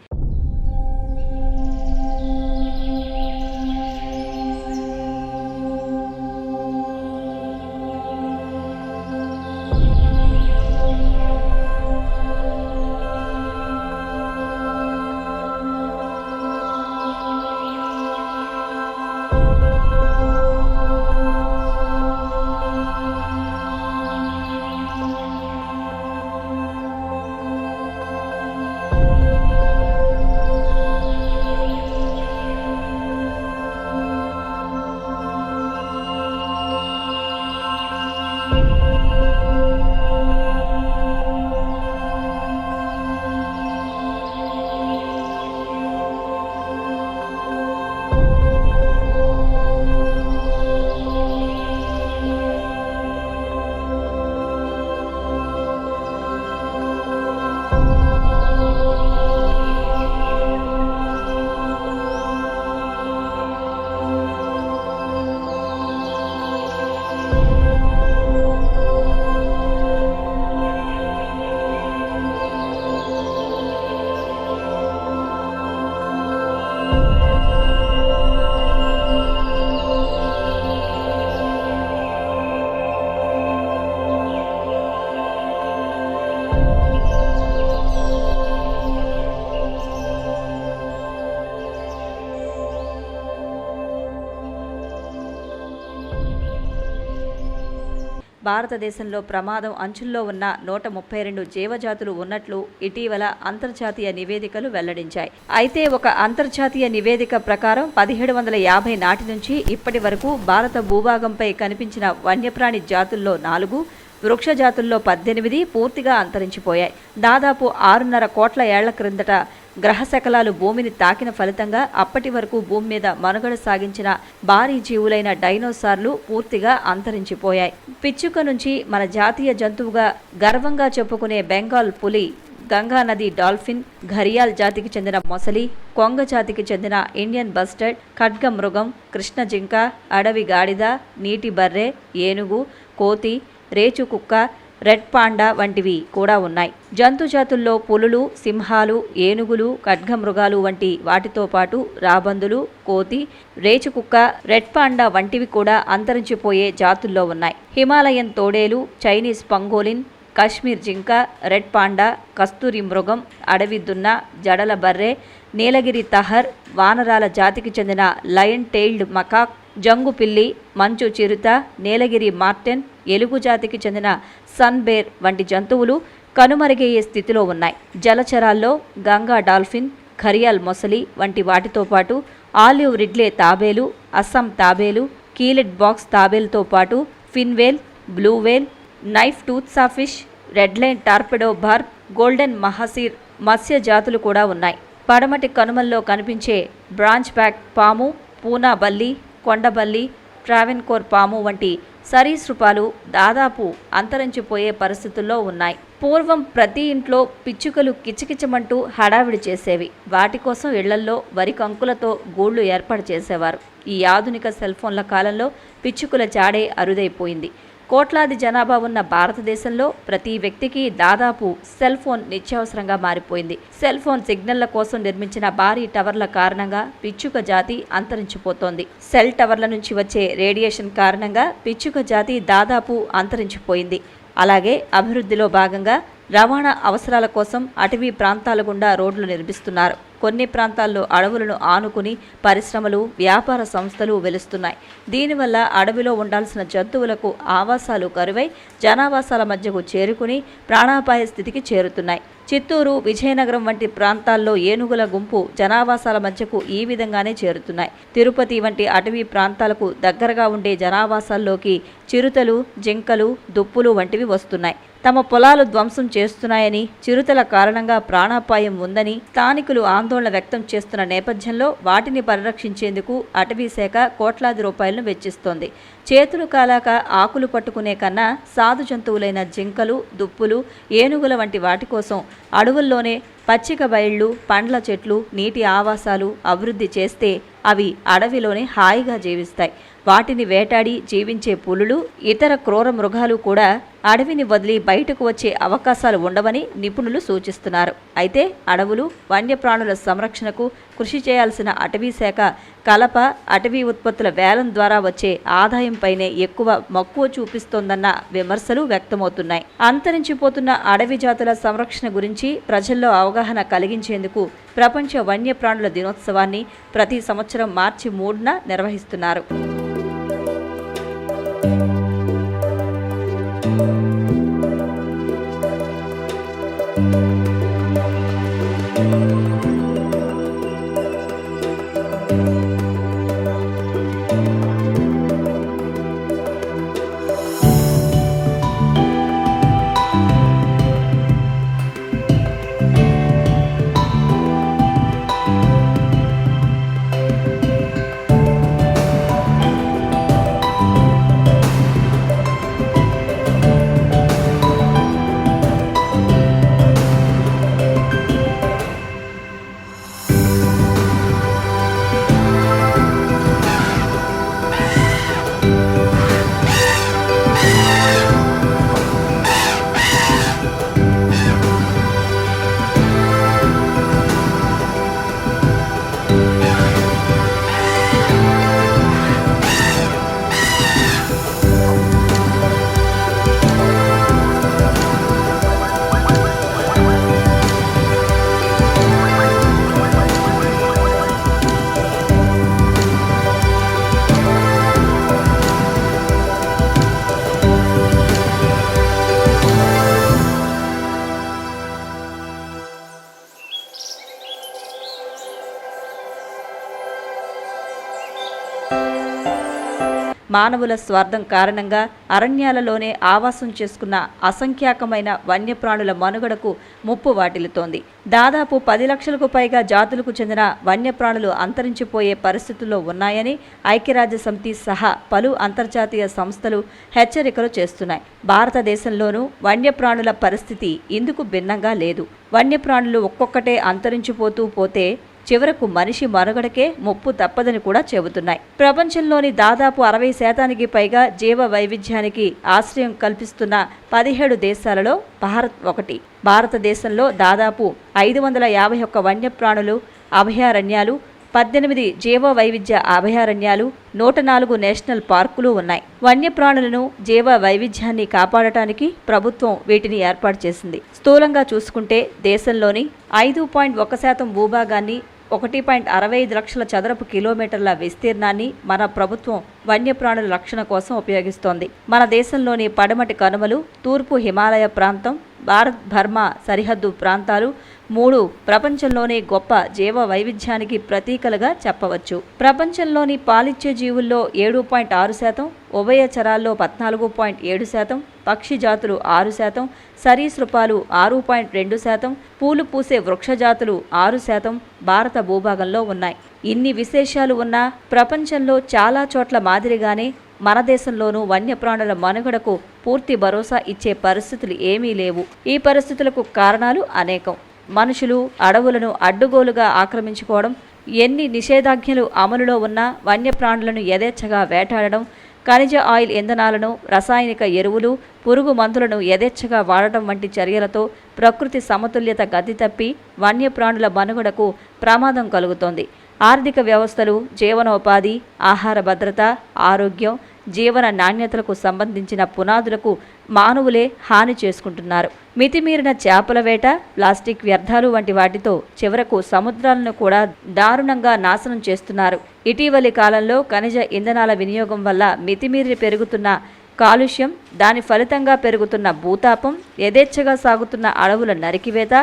భారతదేశంలో ప్రమాదం అంచుల్లో ఉన్న 132 జీవజాతులు ఉన్నట్లు ఇటీవల అంతర్జాతీయ నివేదికలు వెల్లడించాయి. అయితే ఒక అంతర్జాతీయ నివేదిక ప్రకారం 1750 నాటి నుంచి ఇప్పటి వరకు భారత భూభాగంపై కనిపించిన వన్యప్రాణి జాతుల్లో 4, వృక్ష జాతుల్లో 18 పూర్తిగా అంతరించిపోయాయి. దాదాపు 6.5 కోట్ల ఏళ్ల క్రిందట గ్రహశకలాలు భూమిని తాకిన ఫలితంగా అప్పటి వరకు భూమి మీద మనుగడ సాగించిన భారీ జీవులైన డైనోసార్లు పూర్తిగా అంతరించిపోయాయి. పిచ్చుక నుంచి మన జాతీయ జంతువుగా గర్వంగా చెప్పుకునే బెంగాల్ పులి, గంగా నది డాల్ఫిన్, ఘరియాల్ జాతికి చెందిన మొసలి, కొంగ జాతికి చెందిన ఇండియన్ బస్టర్డ్, ఖడ్గమృగం, కృష్ణ జింక, అడవి గాడిద, నీటి బర్రె, ఏనుగు, కోతి, రేచు కుక్క, రెడ్ పాండా వంటివి కూడా ఉన్నాయి. జంతు జాతుల్లో పులులు, సింహాలు, ఏనుగులు, ఖడ్గమృగాలు వంటి వాటితో పాటు రాబందులు, కోతి, రేచు కుక్క, రెడ్ పాండా వంటివి కూడా అంతరించిపోయే జాతుల్లో ఉన్నాయి. హిమాలయన్ తోడేలు, చైనీస్ పంగోలిన్, కాశ్మీర్ జింక, రెడ్ పాండా, కస్తూరి మృగం, అడవి దున్న, జడల బర్రె, నీలగిరి తహర్, వానరాల జాతికి చెందిన లయన్ టెయిల్డ్ మకాక్, జంగు పిల్లి, మంచు చిరుత, నీలగిరి మార్టెన్, ఎలుగు జాతికి చెందిన సన్ బేర్ వంటి జంతువులు కనుమరుగయ్యే స్థితిలో ఉన్నాయి. జలచరాల్లో గంగా డాల్ఫిన్, ఘరియాల్ మొసలి వంటి వాటితో పాటు ఆలివ్ రిడ్లే తాబేలు, అస్సాం తాబేలు, కీలెట్ బాక్స్ తాబేలుతో పాటు fin whale, blue whale, knife tooth sawfish, red line torpedo barb, golden mahseer మత్స్య జాతులు కూడా ఉన్నాయి. పడమటి కనుమల్లో కనిపించే బ్రాంచ్ బ్యాక్ పాము, పూనా బల్లి, కొండబల్లి, ట్రావెన్కోర్ పాము వంటి సరీసృపాలు దాదాపు అంతరించిపోయే పరిస్థితుల్లో ఉన్నాయి. పూర్వం ప్రతి ఇంట్లో పిచ్చుకలు కిచకిచమంటూ హడావిడి చేసేవి. వాటి కోసం ఇళ్లల్లో వరి కంకులతో గూళ్లు ఏర్పాటు చేసేవారు. ఈ ఆధునిక సెల్ఫోన్ల కాలంలో పిచ్చుకల జాడే అరుదైపోయింది. కోట్లాది జనాభా ఉన్న భారతదేశంలో ప్రతి వ్యక్తికి దాదాపు సెల్ ఫోన్ నిత్యావసరంగా మారిపోయింది. సెల్ ఫోన్ సిగ్నళ్ల కోసం నిర్మించిన భారీ టవర్ల కారణంగా పిచ్చుక జాతి అంతరించిపోతోంది. సెల్ టవర్ల నుంచి వచ్చే రేడియేషన్ కారణంగా పిచ్చుక జాతి దాదాపు అంతరించిపోయింది. అలాగే అభివృద్ధిలో భాగంగా రవాణా అవసరాల కోసం అటవీ ప్రాంతాల గుండా రోడ్లు నిర్మిస్తున్నారు. కొన్ని ప్రాంతాల్లో అడవులను ఆనుకుని పరిశ్రమలు, వ్యాపార సంస్థలు వెలుస్తున్నాయి. దీనివల్ల అడవిలో ఉండాల్సిన జంతువులకు ఆవాసాలు కరువై జనావాసాల మధ్యకు చేరుకుని ప్రాణాపాయ స్థితికి చేరుతున్నాయి. చిత్తూరు, విజయనగరం వంటి ప్రాంతాల్లో ఏనుగుల గుంపు జనావాసాల మధ్యకు ఈ విధంగానే చేరుతున్నాయి. తిరుపతి వంటి అటవీ ప్రాంతాలకు దగ్గరగా ఉండే జనావాసాల్లోకి చిరుతలు, జింకలు, దుప్పులు వంటివి వస్తున్నాయి. తమ పొలాలు ధ్వంసం చేస్తున్నాయని, చిరుతల కారణంగా ప్రాణాపాయం ఉందని స్థానికులు ఆందోళన వ్యక్తం చేస్తున్న నేపథ్యంలో వాటిని పరిరక్షించేందుకు అటవీ శాఖ కోట్లాది రూపాయలను వెచ్చిస్తోంది. చేతులు కాలాక ఆకులు పట్టుకునే కన్నా సాధు జంతువులైన జింకలు, దుప్పులు, ఏనుగుల వంటి వాటి కోసం అడవుల్లోనే పచ్చిక బయళ్ళు, పండ్ల చెట్లు, నీటి ఆవాసాలు అభివృద్ధి చేస్తే అవి అడవిలోనే హాయిగా జీవిస్తాయి. వాటిని వేటాడి జీవించే పులులు, ఇతర క్రూర మృగాలు కూడా అడవిని వదిలి బయటకు వచ్చే అవకాశాలు ఉండవని నిపుణులు సూచిస్తున్నారు. అయితే అడవులు, వన్యప్రాణుల సంరక్షణకు కృషి చేయాల్సిన అటవీ శాఖ కలప, అటవీ ఉత్పత్తుల వేలం ద్వారా వచ్చే ఆదాయంపైనే ఎక్కువ మక్కువ చూపిస్తోందన్న విమర్శలు వ్యక్తమవుతున్నాయి. అంతరించిపోతున్న అడవి జాతుల సంరక్షణ గురించి ప్రజల్లో అవగాహన కలిగించేందుకు ప్రపంచ వన్యప్రాణుల దినోత్సవాన్ని ప్రతి సంవత్సరం మార్చి 3న నిర్వహిస్తున్నారు. మానవుల స్వార్థం కారణంగా అరణ్యాలలోనే ఆవాసం చేసుకున్న అసంఖ్యాకమైన వన్యప్రాణుల మనుగడకు ముప్పు వాటిల్లుతోంది. దాదాపు 10 లక్షలకు పైగా జాతులకు చెందిన వన్యప్రాణులు అంతరించిపోయే పరిస్థితుల్లో ఉన్నాయని ఐక్యరాజ్యసమితి సహా పలు అంతర్జాతీయ సంస్థలు హెచ్చరికలు చేస్తున్నాయి. భారతదేశంలోనూ వన్యప్రాణుల పరిస్థితి ఇందుకు భిన్నంగా లేదు. వన్యప్రాణులు ఒక్కొక్కటే అంతరించిపోతూ పోతే చివరకు మనిషి మనుగడకే ముప్పు తప్పదని కూడా చెబుతున్నాయి. ప్రపంచంలోని దాదాపు 60% పైగా జీవ వైవిధ్యానికి ఆశ్రయం కల్పిస్తున్న 17 దేశాలలో భారత్ ఒకటి. భారతదేశంలో దాదాపు 551 వన్యప్రాణులు అభయారణ్యాలు, 18 జీవ వైవిధ్య అభయారణ్యాలు, 104 నేషనల్ పార్కులు ఉన్నాయి. వన్యప్రాణులను, జీవ వైవిధ్యాన్ని కాపాడటానికి ప్రభుత్వం వీటిని ఏర్పాటు చేసింది. స్థూలంగా చూసుకుంటే దేశంలోని 5.1% భూభాగాన్ని, 1.65 లక్షల చదరపు కిలోమీటర్ల విస్తీర్ణాన్ని మన ప్రభుత్వం వన్యప్రాణుల రక్షణ కోసం ఉపయోగిస్తోంది. మన దేశంలోని పడమటి కనుమలు, తూర్పు హిమాలయ ప్రాంతం, భారత్ బర్మా సరిహద్దు ప్రాంతాలు 3 ప్రపంచంలోనే గొప్ప జీవ వైవిధ్యానికి ప్రతీకలుగా చెప్పవచ్చు. ప్రపంచంలోని పాలిచ్చే జీవుల్లో 7.6%, ఉభయచరాల్లో 14.7%, పక్షి జాతులు 6%, సరీసృపాలు 6.2%, పూలు పూసే వృక్షజాతులు 6% భారత భూభాగంలో ఉన్నాయి. ఇన్ని విశేషాలు ఉన్నా ప్రపంచంలో చాలా చోట్ల మాదిరిగానే మన దేశంలోనూ వన్యప్రాణుల మనుగడకు పూర్తి భరోసా ఇచ్చే పరిస్థితులు ఏమీ లేవు. ఈ పరిస్థితులకు కారణాలు అనేకం. మనుషులు అడవులను అడ్డుగోలుగా ఆక్రమించుకోవడం, ఎన్ని నిషేధాజ్ఞలు అమలులో ఉన్నా వన్యప్రాణులను యథేచ్ఛగా వేటాడడం, ఖనిజ ఆయిల్ ఇంధనాలను, రసాయనిక ఎరువులు, పురుగు మందులను యథేచ్ఛగా వాడటం వంటి చర్యలతో ప్రకృతి సమతుల్యత గతి తప్పి వన్యప్రాణుల మనుగడకు ప్రమాదం కలుగుతోంది. ఆర్థిక వ్యవస్థలు, జీవనోపాధి, ఆహార భద్రత, ఆరోగ్యం, జీవన నాణ్యతలకు సంబంధించిన పునాదులకు మానవులే హాని చేసుకుంటున్నారు. మితిమీరిన చేపల వేట, ప్లాస్టిక్ వ్యర్థాలు వంటి వాటితో చివరకు సముద్రాలను కూడా దారుణంగా నాశనం చేస్తున్నారు. ఇటీవలి కాలంలో ఖనిజ ఇంధనాల వినియోగం వల్ల మితిమీరి పెరుగుతున్న కాలుష్యం, దాని ఫలితంగా పెరుగుతున్న భూతాపం, యథేచ్ఛగా సాగుతున్న అడవుల నరికివేత,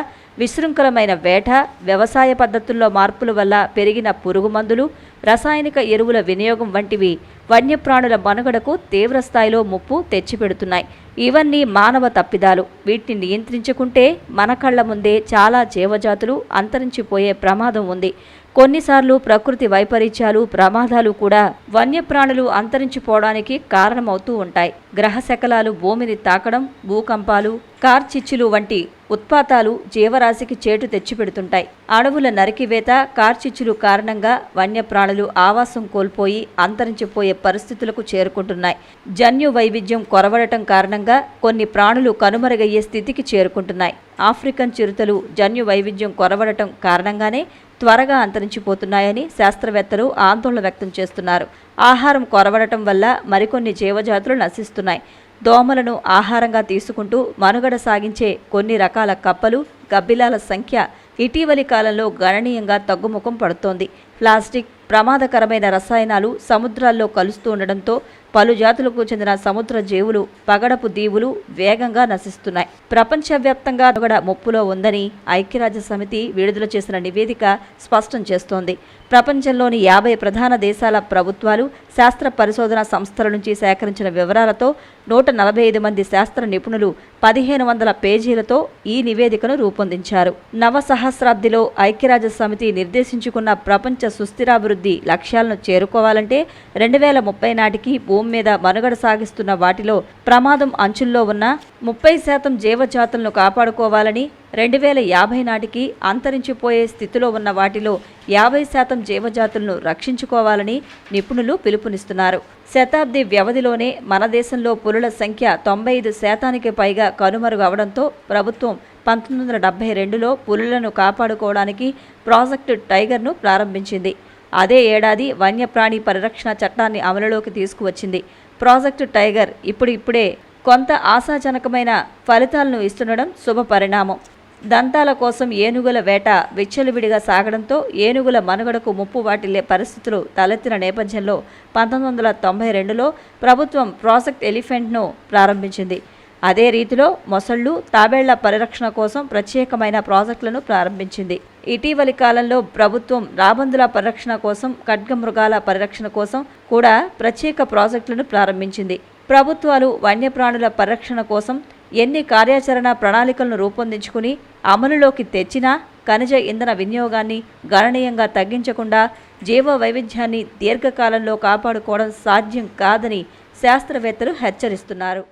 విశృంఖలమైన వేట, వ్యవసాయ పద్ధతుల్లో మార్పుల వల్ల పెరిగిన పురుగు మందులు, రసాయనిక ఎరువుల వినియోగం వంటివి వన్యప్రాణుల మనుగడకు తీవ్రస్థాయిలో ముప్పు తెచ్చిపెడుతున్నాయి. ఇవన్నీ మానవ తప్పిదాలు. వీటిని నియంత్రించుకుంటే మన కళ్ల ముందే చాలా జీవజాతులు అంతరించిపోయే ప్రమాదం ఉంది. కొన్నిసార్లు ప్రకృతి వైపరీత్యాలు, ప్రమాదాలు కూడా వన్యప్రాణులు అంతరించిపోవడానికి కారణమవుతూ ఉంటాయి. గ్రహశకలాలు భూమిని తాకడం, భూకంపాలు, కార్చిచ్చులు వంటి ఉత్పాతాలు జీవరాశికి చేటు తెచ్చిపెడుతుంటాయి. అడవుల నరికివేత, కార్చిచ్చులు కారణంగా వన్యప్రాణులు ఆవాసం కోల్పోయి అంతరించిపోయే పరిస్థితులకు చేరుకుంటున్నాయి. జన్యు వైవిధ్యం కొరవడటం కారణంగా కొన్ని ప్రాణులు కనుమరుగయ్యే స్థితికి చేరుకుంటున్నాయి. ఆఫ్రికన్ చిరుతలు జన్యు వైవిధ్యం కొరవడటం కారణంగానే త్వరగా అంతరించిపోతున్నాయని శాస్త్రవేత్తలు ఆందోళన వ్యక్తం చేస్తున్నారు. ఆహారం కొరవడటం వల్ల మరికొన్ని జీవజాతులు నశిస్తున్నాయి. దోమలను ఆహారంగా తీసుకుంటూ మనుగడ సాగించే కొన్ని రకాల కప్పలు, గబ్బిలాల సంఖ్య ఇటీవలి కాలంలో గణనీయంగా తగ్గుముఖం పడుతోంది. ప్లాస్టిక్, ప్రమాదకరమైన రసాయనాలు సముద్రాల్లో కలుస్తూ ఉండడంతో పలు జాతులకు చెందిన సముద్ర జీవులు, పగడపు దీవులు వేగంగా నశిస్తున్నాయి. ప్రపంచవ్యాప్తంగా మనుగడ ముప్పులో ఉందని ఐక్యరాజ్యసమితి విడుదల చేసిన నివేదిక స్పష్టం చేస్తోంది. ప్రపంచంలోని 50 ప్రధాన దేశాల ప్రభుత్వాలు, శాస్త్ర పరిశోధన సంస్థల నుంచి సేకరించిన వివరాలతో 145 మంది శాస్త్ర నిపుణులు 1500 పేజీలతో ఈ నివేదికను రూపొందించారు. నవసహస్రాబ్దిలో ఐక్యరాజ్యసమితి నిర్దేశించుకున్న ప్రపంచ సుస్థిరాభివృద్ధి లక్ష్యాలను చేరుకోవాలంటే 2030 నాటికి భూమి మీద మనుగడ సాగిస్తున్న వాటిలో ప్రమాదం అంచుల్లో ఉన్న 30% జీవజాతులను కాపాడుకోవాలని, 2050 నాటికి అంతరించిపోయే స్థితిలో ఉన్న వాటిలో 50% జీవజాతులను రక్షించుకోవాలని నిపుణులు పిలుపునిస్తున్నారు. శతాబ్ది వ్యవధిలోనే మన దేశంలో పులుల సంఖ్య 95% పైగా కనుమరుగు అవడంతో ప్రభుత్వం 1972లో పులులను కాపాడుకోవడానికి ప్రాజెక్టు టైగర్ను ప్రారంభించింది. అదే ఏడాది వన్యప్రాణి పరిరక్షణ చట్టాన్ని అమలులోకి తీసుకువచ్చింది. ప్రాజెక్టు టైగర్ ఇప్పుడిప్పుడే కొంత ఆశాజనకమైన ఫలితాలను ఇస్తుండడం శుభ పరిణామం. దంతాల కోసం ఏనుగుల వేట విచ్చలవిడిగా సాగడంతో ఏనుగుల మనుగడకు ముప్పు వాటిల్లే పరిస్థితులు తలెత్తిన నేపథ్యంలో 1992లో ప్రభుత్వం ప్రాజెక్ట్ ఎలిఫెంట్ను ప్రారంభించింది. అదే రీతిలో మొసళ్ళు, తాబేళ్ల పరిరక్షణ కోసం ప్రత్యేకమైన ప్రాజెక్టులను ప్రారంభించింది. ఇటీవలి కాలంలో ప్రభుత్వం రాబందుల పరిరక్షణ కోసం, ఖడ్గమృగాల పరిరక్షణ కోసం కూడా ప్రత్యేక ప్రాజెక్టులను ప్రారంభించింది. ప్రభుత్వాలు వన్యప్రాణుల పరిరక్షణ కోసం ఎన్ని కార్యాచరణ ప్రణాళికలను రూపొందించుకుని అమలులోకి తెచ్చినా ఖనిజ ఇంధన వినియోగాన్ని గణనీయంగా తగ్గించకుండా జీవ వైవిధ్యాన్ని దీర్ఘకాలంలో కాపాడుకోవడం సాధ్యం కాదని శాస్త్రవేత్తలు హెచ్చరిస్తున్నారు.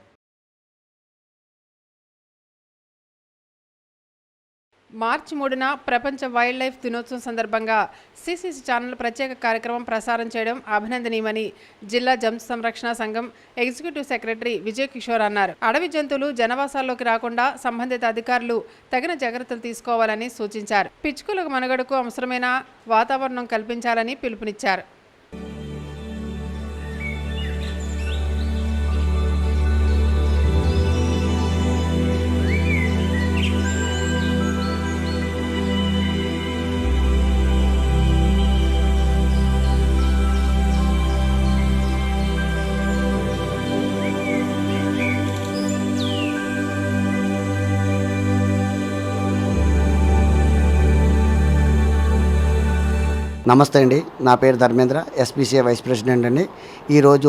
మార్చి 3న ప్రపంచ వైల్డ్ లైఫ్ దినోత్సవం సందర్భంగా సిసిసి ఛానల్ ప్రత్యేక కార్యక్రమం ప్రసారం చేయడం అభినందనీయమని జిల్లా జంతు సంరక్షణ సంఘం ఎగ్జిక్యూటివ్ సెక్రటరీ విజయ్ కిషోర్ అన్నారు. అడవి జంతువులు జనవాసాల్లోకి రాకుండా సంబంధిత అధికారులు తగిన జాగ్రత్తలు తీసుకోవాలని సూచించారు. పిచ్చుకలకు మనుగడకు అవసరమైన వాతావరణం కల్పించాలని పిలుపునిచ్చారు. నమస్తే అండి, నా పేరు ధర్మేంద్ర, ఎస్పీసీఏ వైస్ ప్రెసిడెంట్ అండి. ఈరోజు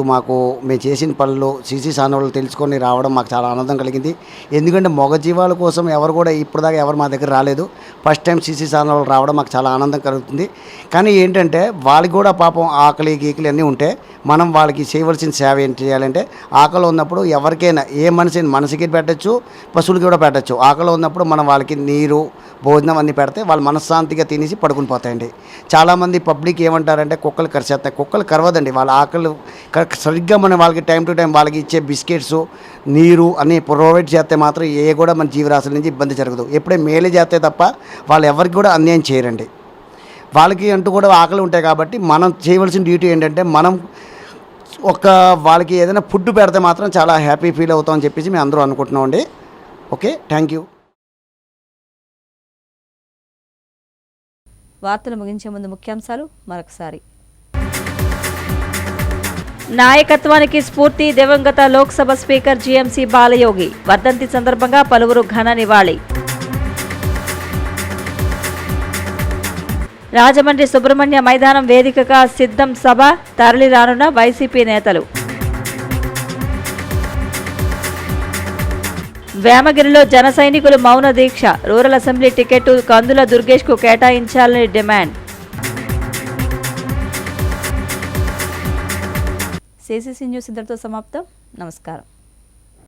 మేము చేసిన పనులు సీసీ ఛానళ్ళు తెలుసుకొని రావడం మాకు చాలా ఆనందం కలిగింది. ఎందుకంటే మగ జీవాల కోసం ఎవరు కూడా ఇప్పటిదాకా ఎవరు మా దగ్గర రాలేదు. ఫస్ట్ టైం సీసీ ఛానళ్ళు రావడం మాకు చాలా ఆనందం కలుగుతుంది. కానీ ఏంటంటే వాళ్ళకి కూడా పాపం ఆకలి గీకలి అన్నీ ఉంటే మనం వాళ్ళకి చేయవలసిన సేవ ఏం చేయాలంటే, ఆకలి ఉన్నప్పుడు ఎవరికైనా ఏ మనిషికి పెట్టచ్చు, పశువులకి కూడా పెట్టచ్చు. ఆకలి ఉన్నప్పుడు మనం వాళ్ళకి నీరు, భోజనం అన్నీ పెడితే వాళ్ళు మనశ్శాంతిగా తినేసి పడుకుని పోతాయండి. చాలామంది పబ్లిక్ ఏమంటారంటే కుక్కలు కరిచేస్తాయి. కుక్కలు కరవదండి. వాళ్ళ ఆకలి సరిగ్గా మనం వాళ్ళకి టైం టు టైం వాళ్ళకి ఇచ్చే బిస్కెట్స్, నీరు అన్నీ ప్రొవైడ్ చేస్తే మాత్రం ఏ కూడా మన జీవరాశుల నుంచి ఇబ్బంది జరగదు. ఎప్పుడే మేలే చేస్తే తప్ప వాళ్ళు ఎవరికి కూడా అన్యాయం చేయరండి. వాళ్ళకి అంటూ కూడా ఆకలి ఉంటాయి కాబట్టి మనం చేయవలసిన డ్యూటీ ఏంటంటే, మనం వాళ్ళకి ఏదైనా ఫుడ్ పెడితే మాత్రం చాలా హ్యాపీ ఫీల్ అవుతామని చెప్పేసి మేము అందరూ అనుకుంటున్నామండి. Okay, thank you. వార్తలు ముగించే ముందు ముఖ్యాంశాలు మరొకసారి. నాయకత్వానికి స్ఫూర్తి దివంగత లోక్సభ స్పీకర్ జీఎంసీ బాలయోగి. వర్ధంతి సందర్భంగా పలువురు ఘన నివాళి. రాజమండ్రి సుబ్రహ్మణ్య మైదానం వేదికగా సిద్ధం సభ, తరలి రానున్న వైసీపీ నేతలు. వేమగిరిలో జన సైనికులు మౌన దీక్ష. రూరల్ అసెంబ్లీ టికెట్ కందుల దుర్గేష్కు కేటాయించాలని డిమాండ్. సిసిసి న్యూస్ ఇంతటితో సమాప్తం. నమస్కారం.